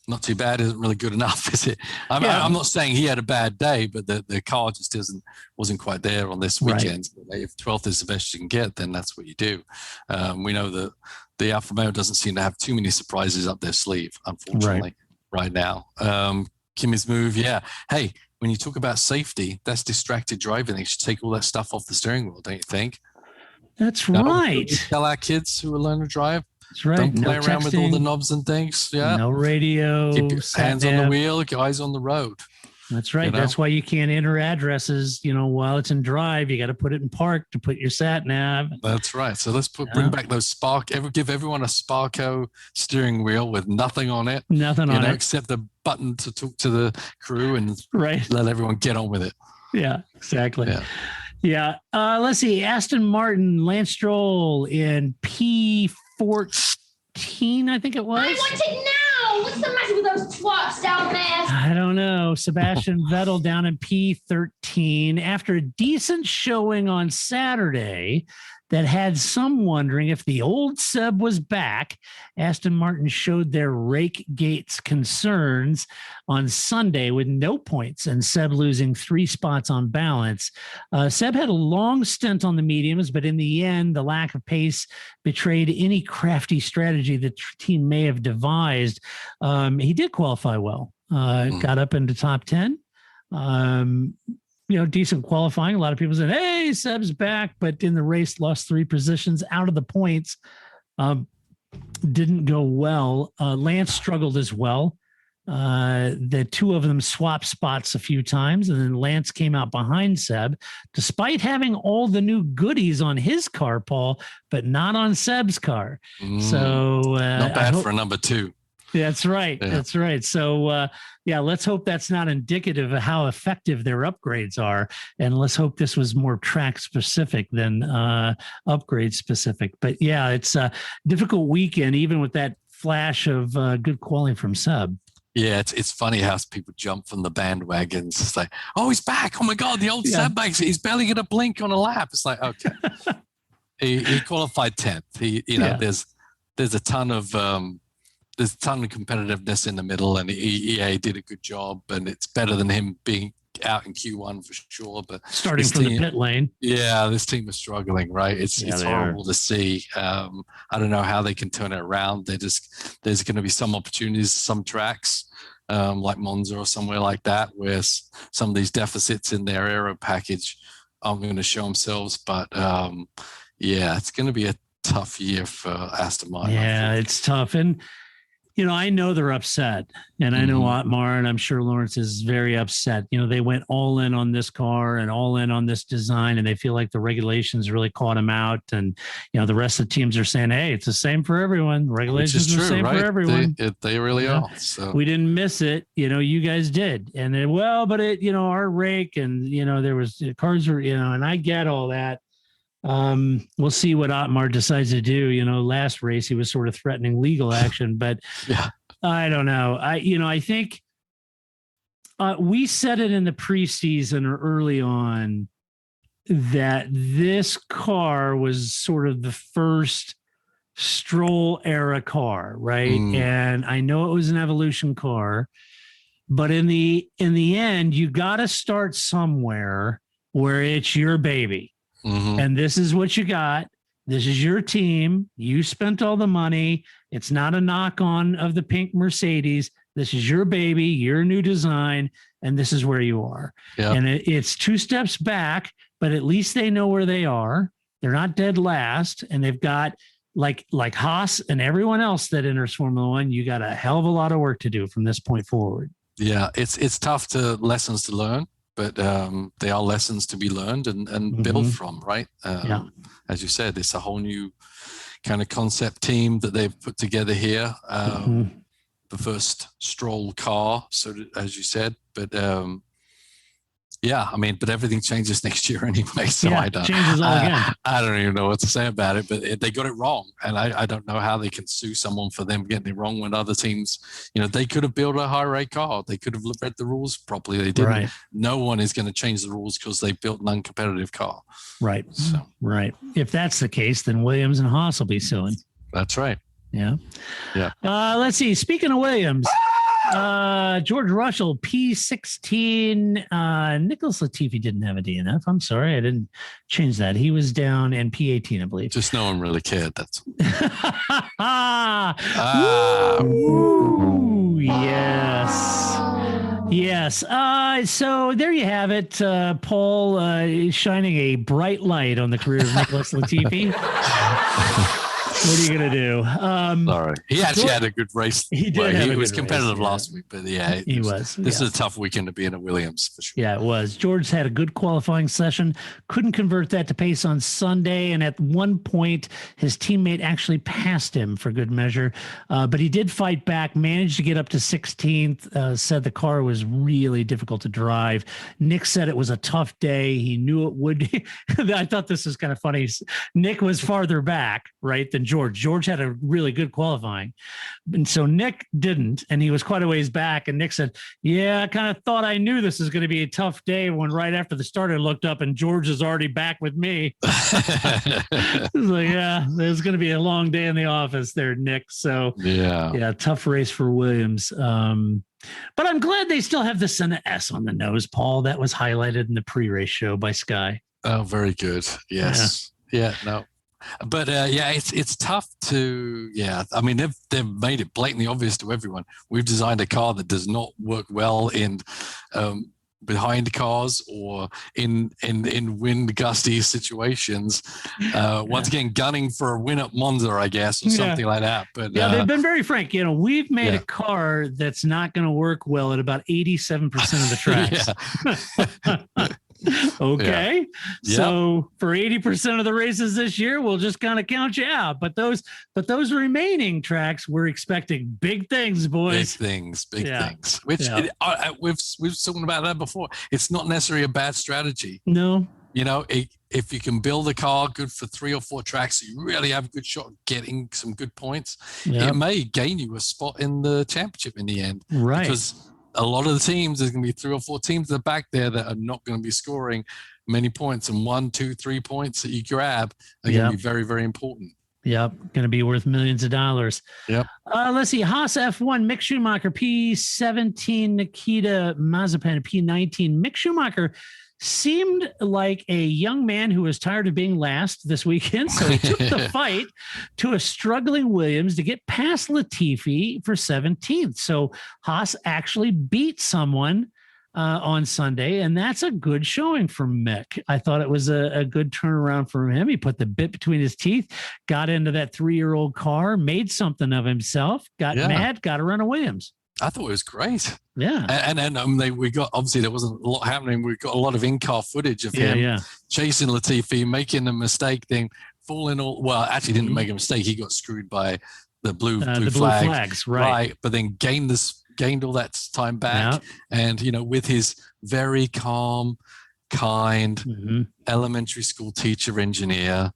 not too bad isn't really good enough, is it? I'm not saying he had a bad day, but the car just wasn't quite there on this weekend. Right. If 12th is the best you can get, then that's what you do. We know that the Alfa Romeo doesn't seem to have too many surprises up their sleeve, unfortunately, right now. Kimi's move, yeah. Hey, when you talk about safety, that's distracted driving. They should take all that stuff off the steering wheel, don't you think? That's right. Tell our kids who are learning to drive. That's right. Don't play around with all the knobs and things. Yeah. No radio. Keep your hands on the wheel, eyes on the road. That's right. That's why you can't enter addresses, while it's in drive. You got to put it in park to put your sat nav. That's right. So let's bring back those give everyone a Sparco steering wheel with nothing on it. Nothing on it. Except the button to talk to the crew and let everyone get on with it. Yeah, exactly. Yeah. Let's see. Aston Martin, Lance Stroll in P14, I think it was. I want it now. What's the matter with those twats down there? I don't know. Sebastian Vettel down in P13 after a decent showing on Saturday that had some wondering if the old Seb was back. Aston Martin showed their rake gates concerns on Sunday with no points and Seb losing 3 spots on balance. Seb had a long stint on the mediums, but in the end, the lack of pace betrayed any crafty strategy the team may have devised. He did qualify well, got up into top 10. Decent qualifying. A lot of people said, hey, Seb's back, but in the race, lost 3 positions out of the points. Didn't go well. Lance struggled as well. The 2 of them swapped spots a few times, and then Lance came out behind Seb, despite having all the new goodies on his car, Paul, but not on Seb's car. So not bad for a number 2. That's right. Yeah. That's right. So, let's hope that's not indicative of how effective their upgrades are. And let's hope this was more track specific than upgrade specific. But yeah, it's a difficult weekend, even with that flash of good quality from Seb. Yeah, it's funny how people jump from the bandwagons. It's like, oh, he's back. Oh my God, the old Seb back. He's barely going to blink on a lap. It's like, okay. he qualified 10th. There's a ton of competitiveness in the middle, and the EA did a good job, and it's better than him being out in Q1 for sure. But starting from the pit lane, this team is struggling, right? It's horrible to see. I don't know how they can turn it around. There's going to be some opportunities, some tracks like Monza or somewhere like that, where some of these deficits in their aero package aren't going to show themselves. But it's going to be a tough year for Aston Martin. Yeah, it's tough. And I know they're upset, and I know Otmar, and I'm sure Lawrence is very upset. They went all in on this car and all in on this design, and they feel like the regulations really caught them out. And, the rest of the teams are saying, hey, it's the same for everyone. Regulations are the same for everyone. They really are. So we didn't miss it. You guys did. And then, our rake and, there was cars were, and I get all that. We'll see what Otmar decides to do. Last race he was sort of threatening legal action, but I don't know. I think we said it in the preseason or early on that this car was sort of the first Stroll era car, right? And I know it was an evolution car, but in the end, you got to start somewhere where it's your baby. And this is what you got. This is your team. You spent all the money. It's not a knock on of the pink Mercedes. This is your baby, your new design, and this is where you are. Yep. And it's 2 steps back, but at least they know where they are. They're not dead last, and they've got like Haas and everyone else that enters Formula One. You got a hell of a lot of work to do from this point forward. Yeah, it's tough lessons to learn. But they are lessons to be learned and build from, right? As you said, it's a whole new kind of concept team that they've put together here. The first Stroll car, so as you said. But Yeah, I mean, but everything changes next year anyway. So Yeah, I don't, changes all again. I don't even know what to say about it. But they got it wrong, and I don't know how they can sue someone for them getting it wrong when other teams, they could have built a high rate car. They could have read the rules properly. They didn't. Right. No one is going to change the rules because they built an uncompetitive car. Right. So Right. If that's the case, then Williams and Haas will be suing. that's right. Yeah. Yeah. Let's see. Speaking of Williams, George Russell, P16. Nicholas Latifi didn't have a DNF. I'm sorry. I didn't change that. He was down in P18, I believe. Just no one really cared. That's Ooh, yes. Yes. So there you have it. Paul shining a bright light on the career of Nicholas Latifi. What are you going to do? sorry. He actually had a good race. He did. He was competitive last week, but yeah, he was. This is a tough weekend to be in a Williams for sure. Yeah, it was. George had a good qualifying session, couldn't convert that to pace on Sunday. And at one point, his teammate actually passed him for good measure. But he did fight back, managed to get up to 16th, said the car was really difficult to drive. Nick said it was a tough day. He knew it would. I thought this was kind of funny. Nick was farther back, right, than George. George had a really good qualifying. And so Nick didn't, and he was quite a ways back. And Nick said, yeah, I kind of thought I knew this was going to be a tough day when right after the start I looked up and George is already back with me. It was like, yeah, there's going to be a long day in the office there, Nick. So yeah, tough race for Williams. But I'm glad they still have the Senna S on the nose, Paul. That was highlighted in the pre-race show by Sky. Oh, very good. Yes. Yeah, no. But it's tough to I mean they've made it blatantly obvious to everyone. We've designed a car that does not work well in behind cars or in wind gusty situations. Once again, gunning for a win at Monza, I guess, or something like that. But they've been very frank. We've made a car that's not going to work well at about 87% of the tracks. Okay. So for 80% of the races this year, we'll just kind of count you out. But those remaining tracks, we're expecting big things, boys. Big things. Which we've spoken about that before. It's not necessarily a bad strategy. No. If you can build a car good for 3 or 4 tracks, you really have a good shot at getting some good points. It may gain you a spot in the championship in the end. Right. Because a lot of the teams, there's going to be 3 or 4 teams in the back there that are not going to be scoring many points, and 1, 2, 3 points that you grab are going to be very, very important. Yep, going to be worth millions of dollars. Yep. Let's see. Haas F1, Mick Schumacher, P17, Nikita Mazepin, P19. Mick Schumacher seemed like a young man who was tired of being last this weekend. So he took the fight to a struggling Williams to get past Latifi for 17th. So Haas actually beat someone on Sunday, and that's a good showing for Mick. I thought it was a good turnaround for him. He put the bit between his teeth, got into that 3-year-old car, made something of himself, got mad, got to run a Williams. I thought it was great. Yeah. And we got, obviously there wasn't a lot happening. We got a lot of in-car footage of him chasing Latifi, making a mistake thing, falling actually didn't make a mistake. He got screwed by the blue flags. Right. But then gained all that time back. And, with his very calm, kind, elementary school teacher engineer.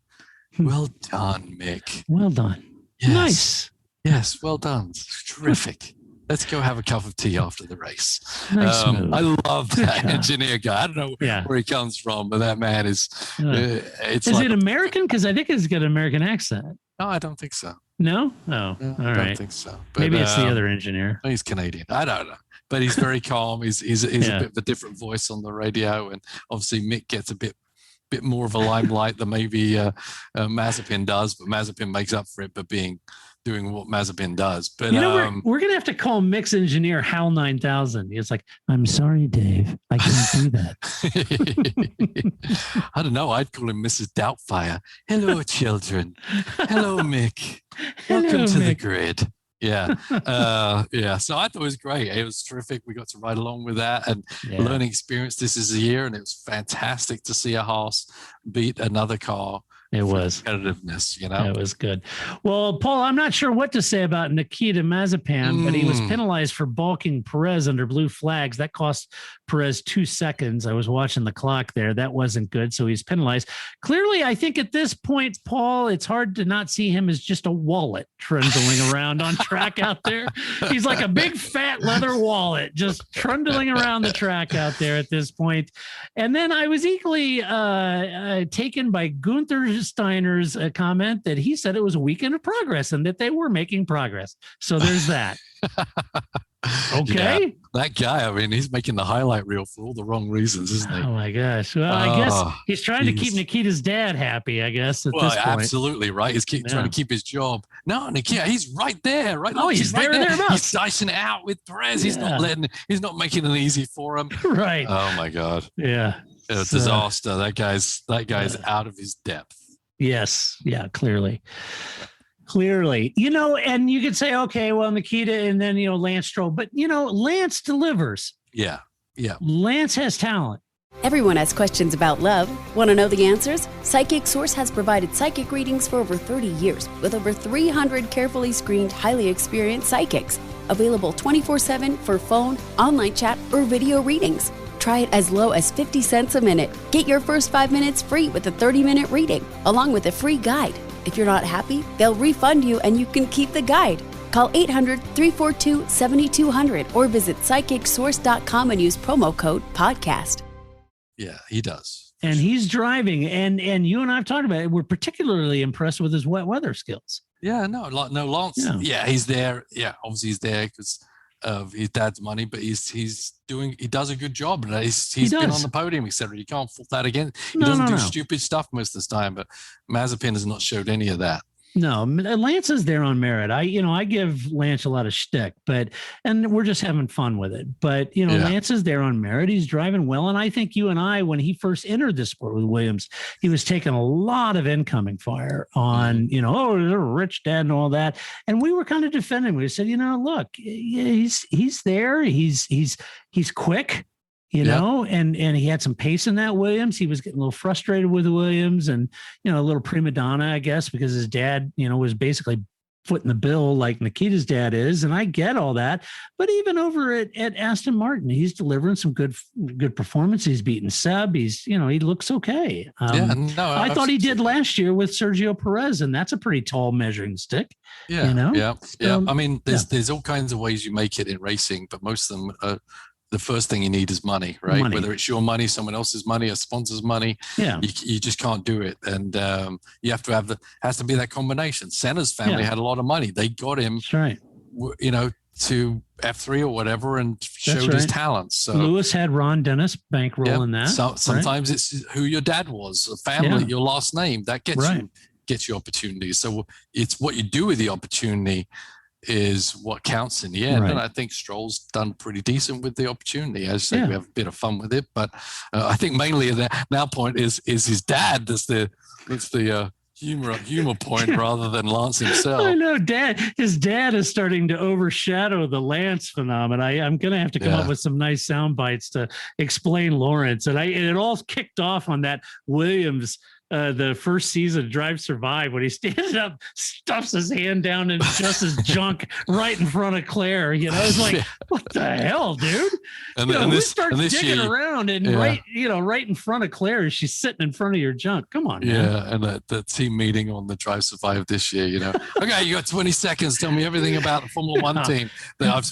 Well done, Mick. Well done. Yes. Nice. Yes. Well done. Terrific. Let's go have a cup of tea after the race. Nice move. I love that engineer guy. I don't know where he comes from, but that man is. Is it American? Because I think he's got an American accent. No, I don't think so. No? Oh, no, all I right. don't think so. But, maybe it's the other engineer. He's Canadian. I don't know. But he's very calm. He's a bit of a different voice on the radio. And obviously Mick gets a bit more of a limelight than maybe Mazepin does. But Mazepin makes up for it by doing what Mazepin does. But we're gonna have to call Mick's engineer Hal 9000. It's like, I'm sorry, Dave, I can't do that. I don't know. I'd call him Mrs. Doubtfire. Hello, children. Hello, Mick. Welcome to the grid. Yeah. So I thought it was great. It was terrific. We got to ride along with that and learning experience. This is a year, and it was fantastic to see a Haas beat another car It was competitiveness, you know. It was good. Well, Paul, I'm not sure what to say about Nikita Mazepin, but he was penalized for balking Perez under blue flags. That cost Perez 2 seconds. I was watching the clock there. That wasn't good. So he's penalized. Clearly, I think at this point, Paul, it's hard to not see him as just a wallet trundling around on track out there. He's like a big fat leather wallet just trundling around the track out there at this point. And then I was equally taken by Gunther Steiner's comment that he said it was a weekend of progress and that they were making progress. So there's that. Okay. Yeah, that guy, I mean, he's making the highlight reel for all the wrong reasons, isn't he? Oh my gosh. Well, I guess he's trying to keep Nikita's dad happy, I guess, at this point. Absolutely, right? He's trying to keep his job. No, Nikita, he's right there, right? Oh, he's right there. He's dicing it out with Perez. He's not making it easy for him. Right. Oh my God. Yeah. It's a disaster. That guy's out of his depth. Yes. Yeah, clearly, and you could say, okay, well, Nikita and then, Lance Stroll, but, Lance delivers. Yeah. Lance has talent. Everyone has questions about love. Want to know the answers? Psychic Source has provided psychic readings for over 30 years with over 300 carefully screened, highly experienced psychics. Available 24/7 for phone, online chat, or video readings. Try it as low as 50 cents a minute. Get your first 5 minutes free with a 30-minute reading, along with a free guide. If you're not happy, they'll refund you and you can keep the guide. Call 800-342-7200 or visit psychicsource.com and use promo code podcast. Yeah, he does. And he's driving. And you and I have talked about it. We're particularly impressed with his wet weather skills. Yeah, Lance. Yeah, he's there. Yeah, obviously he's there because of his dad's money, but he does a good job. And he's been on the podium, etc. You can't fault that again. He doesn't do stupid stuff most of the time, but Mazepin has not showed any of that. No, Lance is there on merit. I give Lance a lot of shtick, and we're just having fun with it. But, Lance is there on merit. He's driving well. And I think you and I, when he first entered the sport with Williams, he was taking a lot of incoming fire on, they're a rich dad and all that. And we were kind of defending. We said, look, he's there. He's quick. And he had some pace in that Williams. He was getting a little frustrated with the Williams and, a little prima donna, I guess, because his dad, was basically footing the bill like Nikita's dad is. And I get all that. But even over at Aston Martin, he's delivering some good performance. He's beating Seb. He's, he looks okay. I thought he did last year with Sergio Perez, and that's a pretty tall measuring stick. Yeah. I mean, there's all kinds of ways you make it in racing, but most of them are, the first thing you need is money, right? Whether it's your money, someone else's money, a sponsor's money, you just can't do it. And you have to have has to be that combination. Senna's family had a lot of money. They got him, to F3 or whatever and showed his talents. So Lewis had Ron Dennis bankroll in that. So sometimes it's who your dad was, a family, your last name, that gets you opportunities. So it's what you do with the opportunity is what counts in the end. And I think Stroll's done pretty decent with the opportunity. As I say, we have a bit of fun with it, but I think mainly the now point is his dad. That's the humor point rather than Lance himself. I know his dad is starting to overshadow the Lance phenomenon. I'm going to have to come up with some nice sound bites to explain Lawrence. And it all kicked off on that Williams the first season of Drive Survive when he stands up, stuffs his hand down and just his junk right in front of Claire. It's like, what the hell, dude? And who starts digging around and right in front of Claire as she's sitting in front of your junk? Come on, man. Yeah, and the team meeting on the Drive Survive this year, okay, you got 20 seconds. Tell me everything about the Formula One team that I've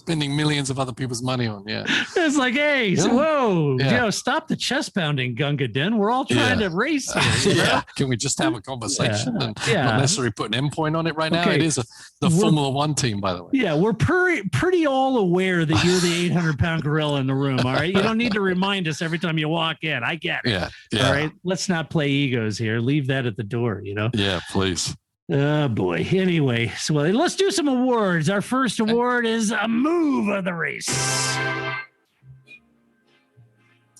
spending millions of other people's money on. It's like, hey, whoa, stop the chest pounding, Gunga Din. We're all trying to race here. Can we just have a conversation and not necessarily put an endpoint on it right now? It is the Formula One team, by the way. Yeah, we're pretty all aware that you're the 800-pound gorilla in the room. All right, you don't need to remind us every time you walk in. I get it. Yeah. All right, let's not play egos here. Leave that at the door. Yeah, please. Oh boy. Anyway, so let's do some awards. Our first award is a move of the race.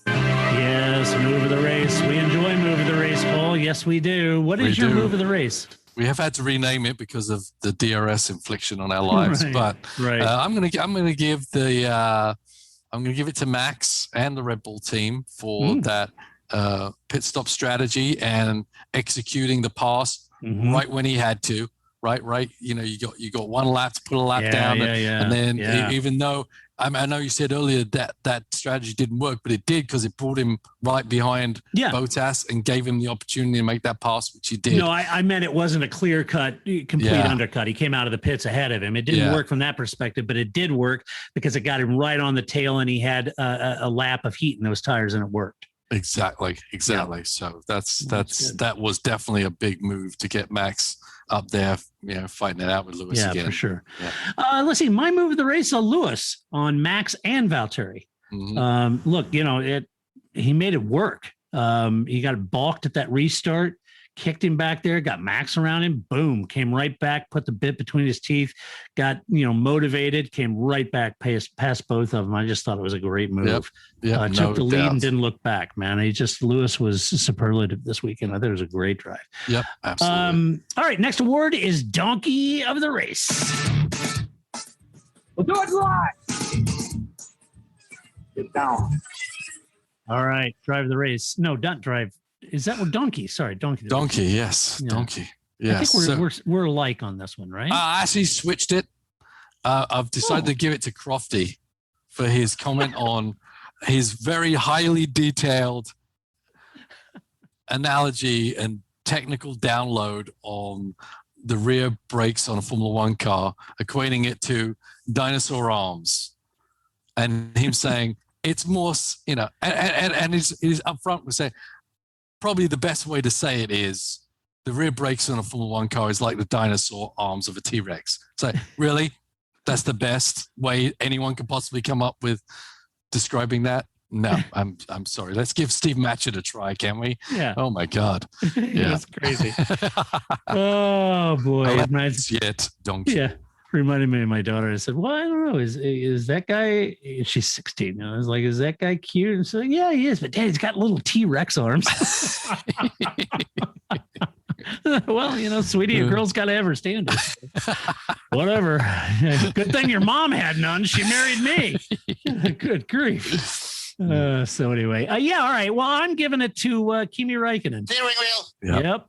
Yes, move of the race. We enjoy move of the race, Paul. Yes, we do. What is your move of the race? We have had to rename it because of the DRS infliction on our lives, but I'm going to give it to Max and the Red Bull team for that pit stop strategy and executing the pass right when he had to. Right. You got one lap to put a lap down, and then even though I know you said earlier that strategy didn't work, but it did because it brought him right behind Bottas and gave him the opportunity to make that pass, which he did. No, I meant it wasn't a clear-cut, complete undercut. He came out of the pits ahead of him. It didn't work from that perspective, but it did work because it got him right on the tail, and he had a lap of heat in those tires, and it worked. Exactly. Yeah. So that was definitely a big move to get Max up there, fighting it out with Lewis again. Yeah, for sure. Yeah. Let's see. My move of the race, Lewis on Max and Valtteri. Look, he made it work. He got balked at that restart, kicked him back there, got Max around him, boom, came right back, put the bit between his teeth, got, motivated, came right back past both of them. I just thought it was a great move. Took the lead and didn't look back, man. Lewis was superlative this weekend. I thought it was a great drive. Yep, absolutely. All right, next award is Donkey of the Race. We'll do it live. Get down. All right, drive of the race. No, don't drive. Is that what Donkey? Sorry, Donkey. Donkey, yes. Yeah. Donkey. Yes. I think we're alike on this one, right? I actually switched it. I've decided to give it to Crofty for his comment on his very highly detailed analogy and technical download on the rear brakes on a Formula One car, equating it to dinosaur arms, and him saying it's more, and he's upfront with saying, probably the best way to say it is the rear brakes on a Formula One car is like the dinosaur arms of a T-Rex. So really, that's the best way anyone could possibly come up with describing that? No, I'm sorry. Let's give Steve Matchett a try, can we? Yeah. Oh my God. Yeah. That's crazy. Oh boy. Donkey. Yeah. Reminded me of my daughter. I said, well, I don't know. Is that guy, she's 16. I was like, is that guy cute? And she's like, yeah, he is. But Daddy's got little T-Rex arms. Well, sweetie, a girl's got to have her standards. Whatever. Good thing your mom had none. She married me. Good grief. So anyway, all right. Well, I'm giving it to Kimi Räikkönen. Steering wheel. Yep.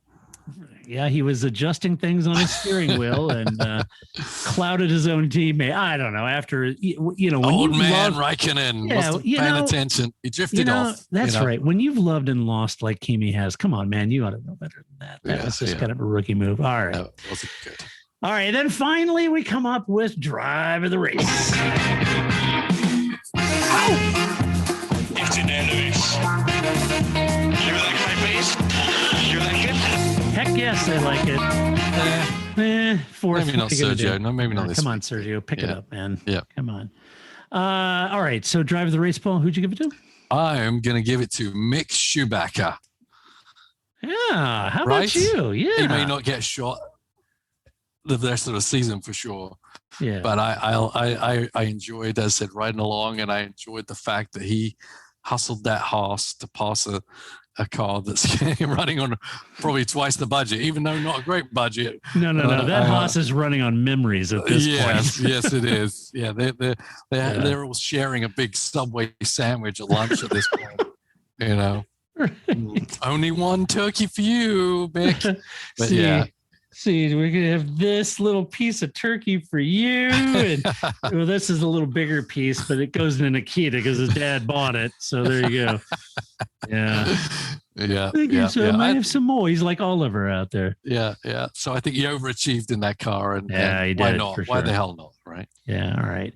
Yeah, he was adjusting things on his steering wheel and clouded his own teammate. I don't know. After when old man Räikkönen wasn't paying attention, he drifted off. That's right. When you've loved and lost like Kimi has, come on, man, you ought to know better than that. That was just kind of a rookie move. All right, that wasn't good. All right, then finally we come up with drive of the race. It's in there, Lewis. You like my face? You like it? Heck yes, I like it. Fourth. Maybe not Sergio. No, maybe not this. Come on, Sergio. Pick it up, man. Yeah. Come on. All right. So drive of the race, Paul. Who'd you give it to? I am going to give it to Mick Schumacher. Yeah. How about you? Yeah. He may not get shot the rest of the season for sure. Yeah. But I enjoyed, as I said, riding along, and I enjoyed the fact that he hustled that Haas to pass a car that's running on probably twice the budget, even though not a great budget. No. That Haas is running on memories at this point. Yes, it is. Yeah, they're all sharing a big Subway sandwich at lunch at this point. Only one turkey for you, Mick. But See, we're gonna have this little piece of turkey for you, and well, this is a little bigger piece, but it goes in Nikita because his dad bought it. So there you go. Yeah. I have some more. He's like Oliver out there. Yeah. So I think he overachieved in that car, and he did. Why not? For Why sure. the hell not? Right? Yeah. All right.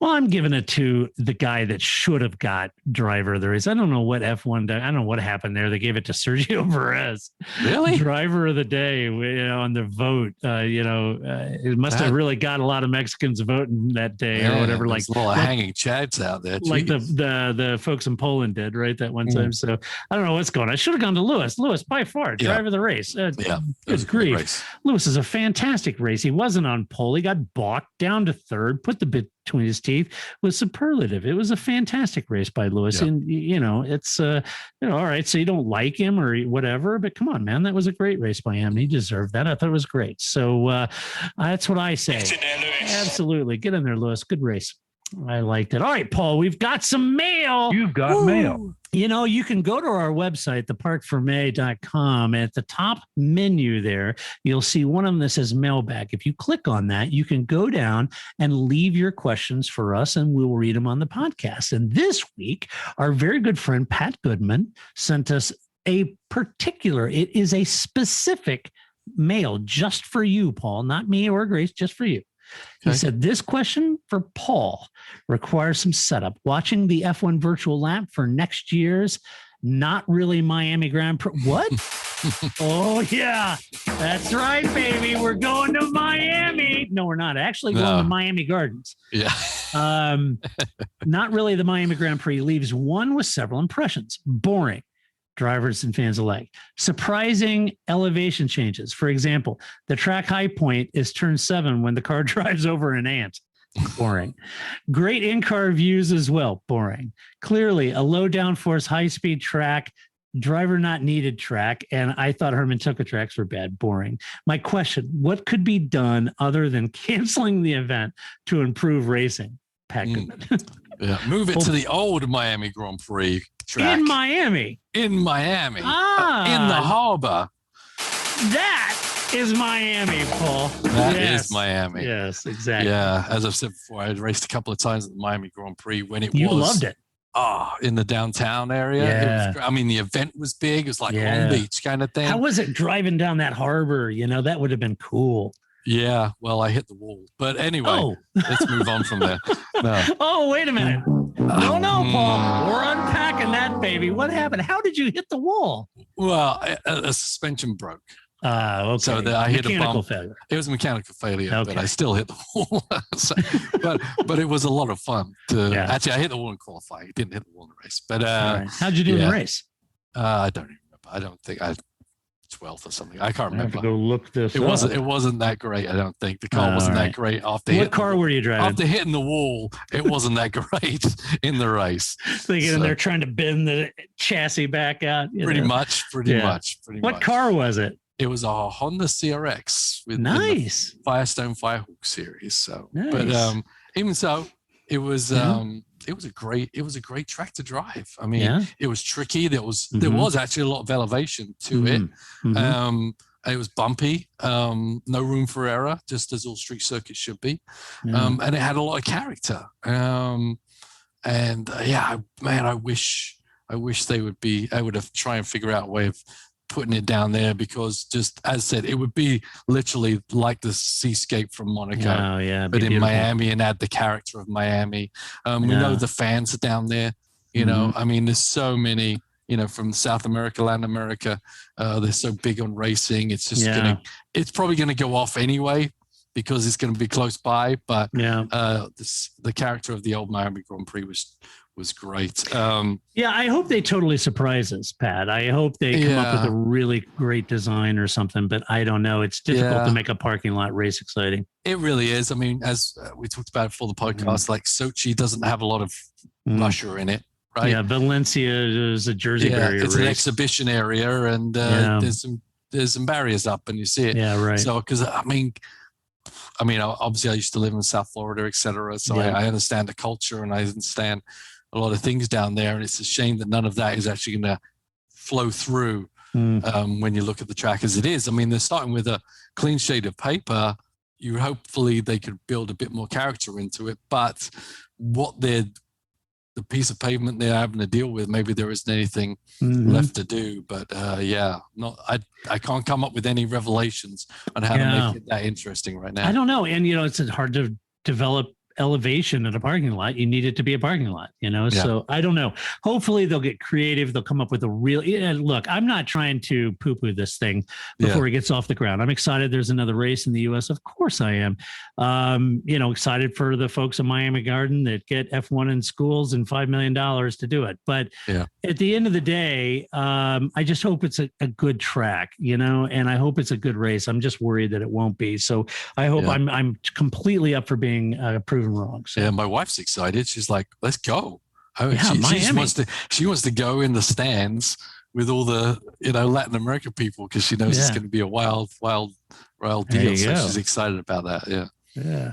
Well, I'm giving it to the guy that should have got driver of the race. I don't know what F1 did. I don't know what happened there. They gave it to Sergio Perez. Really? Driver of the day, on the vote. It must have really got a lot of Mexicans voting that day or whatever. Like a lot of hanging chads out there. Like the folks in Poland did, right? That one time. So I don't know what's going on. I should have gone to Lewis. Lewis, by far, driver of the race. Good grief. Lewis is a fantastic race. He wasn't on pole. He got balked down to third, put the bit between his teeth, was superlative. It was a fantastic race by Lewis. And it's all right, so you don't like him or whatever, but come on, man, that was a great race by him. He deserved that. I thought it was great. So that's what I say. Absolutely. Get in there, Lewis. Good race. I liked it. All right, Paul, we've got some mail. You've got mail. You know, you can go to our website, theparcfermé.com. At the top menu there, you'll see one of them that says mailbag. If you click on that, you can go down and leave your questions for us, and we'll read them on the podcast. And this week, our very good friend, Pat Goodman, sent us it is a specific mail just for you, Paul, not me or Grace, just for you. He said, this question for Paul requires some setup. Watching the F1 virtual lap for next year's not really Miami Grand Prix. What? Oh, yeah. That's right, baby. We're going to Miami. No, we're not. Actually going to Miami Gardens. Yeah. Not really the Miami Grand Prix leaves one with several impressions. Boring. Drivers and fans alike. Surprising elevation changes. For example, the track high point is turn 7 when the car drives over an ant. Boring. Great in-car views as well. Boring. Clearly, a low downforce, high-speed track, driver not needed track, and I thought Herman Tilke tracks were bad. Boring. My question, what could be done other than canceling the event to improve racing? Pat Goodman. Yeah, move it to the old Miami Grand Prix track. In Miami. In the harbor. That is Miami, Paul. That is Miami. Yes, exactly. Yeah, as I've said before, I had raced a couple of times at the Miami Grand Prix when you loved it. In the downtown area. Yeah. It was, I mean, the event was big. It was like Long Beach kind of thing. How was it driving down that harbor? You know, that would have been cool. Yeah, well, I hit the wall. But anyway, let's move on from there. No. Oh, wait a minute. No, Paul. We're unpacking that, baby. What happened? How did you hit the wall? Well, a suspension broke. Okay. So I hit a bump. Failure. It was a mechanical failure, but I still hit the wall. but it was a lot of fun. Actually, I hit the wall in qualifying. I didn't hit the wall in the race. But how'd you do in the race? I don't even remember. I don't think 12th or something. I can't remember. I have to go look this up. It wasn't that great. I don't think the car wasn't that great after. What car were you driving? After hitting the wall, it wasn't that great in the race. They get in there trying to bend the chassis back out. Pretty much. What car was it? It was a Honda CRX with nice Firestone Firehawk series. So, nice. But even so, it was a great track to drive. I mean, it was tricky. There was actually a lot of elevation to it. It was bumpy. No room for error, just as all street circuits should be. And it had a lot of character. I wish they would be. I would have tried and figure out a way of putting it down there, because just as said, it would be literally like the seascape from Monaco, but in Miami, and add the character of Miami. We know the fans are down there, you know, I mean, there's so many, you know, from South America, Latin America, they're so big on racing. It's just it's probably going to go off anyway, because it's going to be close by, but the character of the old Miami Grand Prix was great. I hope they totally surprise us, Pat. I hope they come up with a really great design or something, but I don't know. It's difficult to make a parking lot race exciting. It really is. I mean, as we talked about before the podcast, like Sochi doesn't have a lot of Russia in it, right? Yeah, Valencia is a Jersey barrier it's race. An exhibition area, and there's some barriers up, and you see it. Yeah, right. So, because I mean, obviously I used to live in South Florida, et cetera. So I understand the culture, and I understand a lot of things down there, and it's a shame that none of that is actually going to flow through when you look at the track as it is. I mean, they're starting with a clean sheet of paper. Hopefully they could build a bit more character into it, but the piece of pavement they're having to deal with, maybe there isn't anything left to do. But I can't come up with any revelations on how to make it that interesting right now. I don't know, and it's hard to develop elevation in a parking lot. You need it to be a parking lot, so I don't know. Hopefully they'll get creative. They'll come up with a real look. I'm not trying to poo-poo this thing before it gets off the ground. I'm excited there's another race in the US. Of course I am. Excited for the folks in Miami Garden that get F1 in schools and $5 million to do it. But at the end of the day, I just hope it's a good track, and I hope it's a good race. I'm just worried that it won't be. So I hope I'm completely up for being proven wrong. So. Yeah, my wife's excited. She's like, "Let's go!" She wants to go in the stands with all the Latin American people, because she knows it's going to be a wild deal. So she's excited about that. Yeah.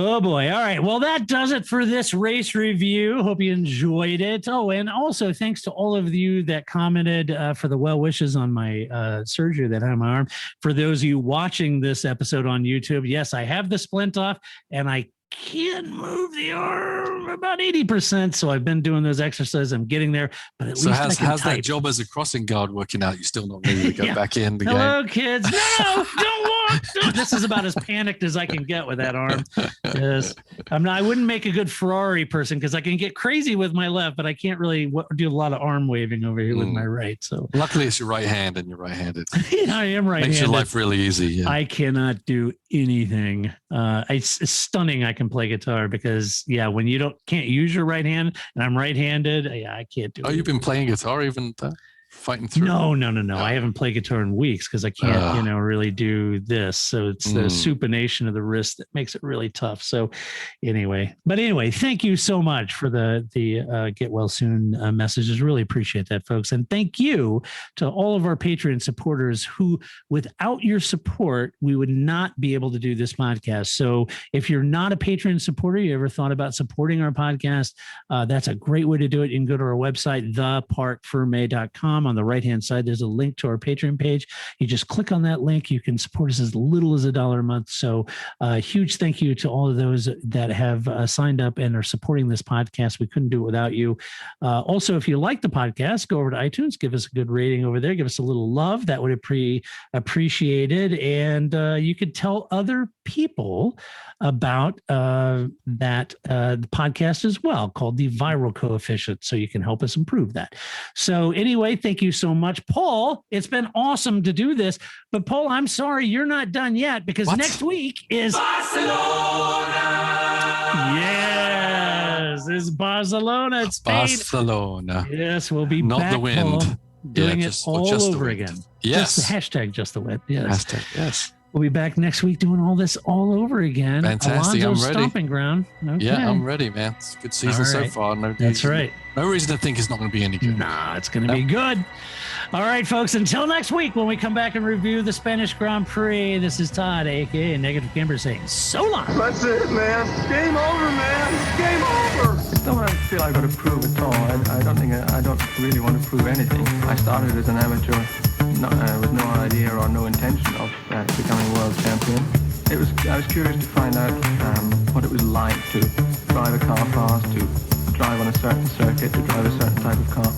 Oh boy. All right. Well, that does it for this race review. Hope you enjoyed it. Oh, and also thanks to all of you that commented for the well wishes on my surgery that I had on my arm. For those of you watching this episode on YouTube, yes, I have the splint off and I can move the arm about 80%. So I've been doing those exercises. I'm getting there, but at least how's that job as a crossing guard working out? You're still not ready to go back in the game. Hello, kids. No, don't walk. This is about as panicked as I can get with that arm. Yes. I wouldn't make a good Ferrari person because I can get crazy with my left, but I can't really do a lot of arm waving over here with my right. So luckily it's your right hand and you're right-handed. I am right-handed. Makes your life really easy. Yeah. I cannot do anything. It's stunning. I can play guitar because when you can't use your right hand and I'm right-handed, I can't do it. Oh, you've been playing guitar even fighting through? No. I haven't played guitar in weeks because I can't, really do this. So it's the supination of the wrist that makes it really tough. So anyway, thank you so much for the get well soon messages. Really appreciate that, folks. And thank you to all of our Patreon supporters who, without your support, we would not be able to do this podcast. So if you're not a Patreon supporter, you ever thought about supporting our podcast, that's a great way to do it. You can go to our website, theparcfermé.com. On the right-hand side, there's a link to our Patreon page. You just click on that link. You can support us as little as $1 a month. So huge thank you to all of those that have signed up and are supporting this podcast. We couldn't do it without you. Also, if you like the podcast, go over to iTunes, give us a good rating over there. Give us a little love. That would be appreciated. And you could tell other people about that podcast as well, called the Viral Coefficient, so you can help us improve that. So anyway, thank you so much, Paul. It's been awesome to do this, but Paul, I'm sorry you're not done yet because next week is Barcelona. Yes, it's Barcelona. It's Barcelona. Yes, we'll be not back, the wind. Paul, doing it all over again. Yes, just the wind. Yes, yes. We'll be back next week doing all this all over again. Fantastic. Alonso's I'm ready. Stomping ground. Okay. Yeah, I'm ready, man. It's a good season so far. That's right. No reason to think it's not going to be any good. Nah, it's going to be good. All right, folks. Until next week when we come back and review the Spanish Grand Prix, this is Todd, a.k.a. Negative Camber, saying so long. That's it, man. Game over, man. Game over. It's not what I feel I've got to prove at all. I don't really want to prove anything. I started as an amateur with no idea or no intention of becoming world champion. I was curious to find out what it was like to drive a car fast, to drive on a certain circuit, to drive a certain type of car.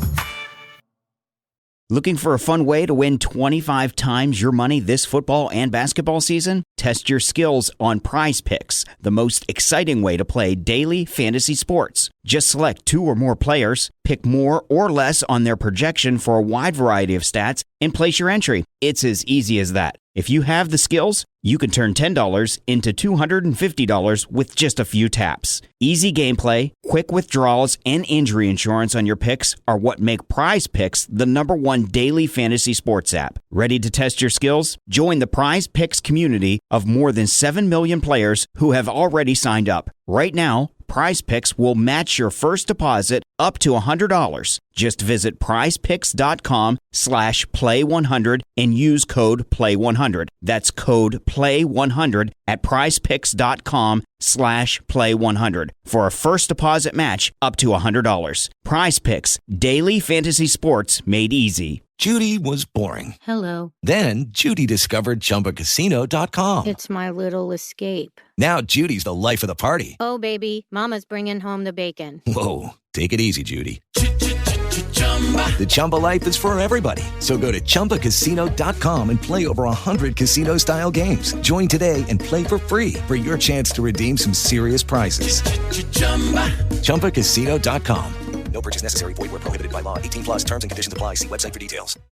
Looking for a fun way to win 25 times your money this football and basketball season? Test your skills on Prize Picks, the most exciting way to play daily fantasy sports. Just select 2 or more players, pick more or less on their projection for a wide variety of stats, and place your entry. It's as easy as that. If you have the skills, you can turn $10 into $250 with just a few taps. Easy gameplay, quick withdrawals, and injury insurance on your picks are what make Prize Picks the #1 daily fantasy sports app. Ready to test your skills? Join the Prize Picks community of more than 7 million players who have already signed up. Right now, Prize Picks will match your first deposit up to $100. Just visit prizepicks.com/play100 and use code PLAY100. That's code PLAY100 at prizepicks.com/play100 for a first deposit match up to $100. Prize Picks, daily fantasy sports made easy. Judy was boring. Hello. Then Judy discovered ChumbaCasino.com. It's my little escape. Now Judy's the life of the party. Oh, baby, mama's bringing home the bacon. Whoa, take it easy, Judy. The Chumba life is for everybody. So go to ChumbaCasino.com and play over 100 casino-style games. Join today and play for free for your chance to redeem some serious prizes. ChumbaCasino.com. No purchase necessary. Void where prohibited by law. 18+ terms and conditions apply. See website for details.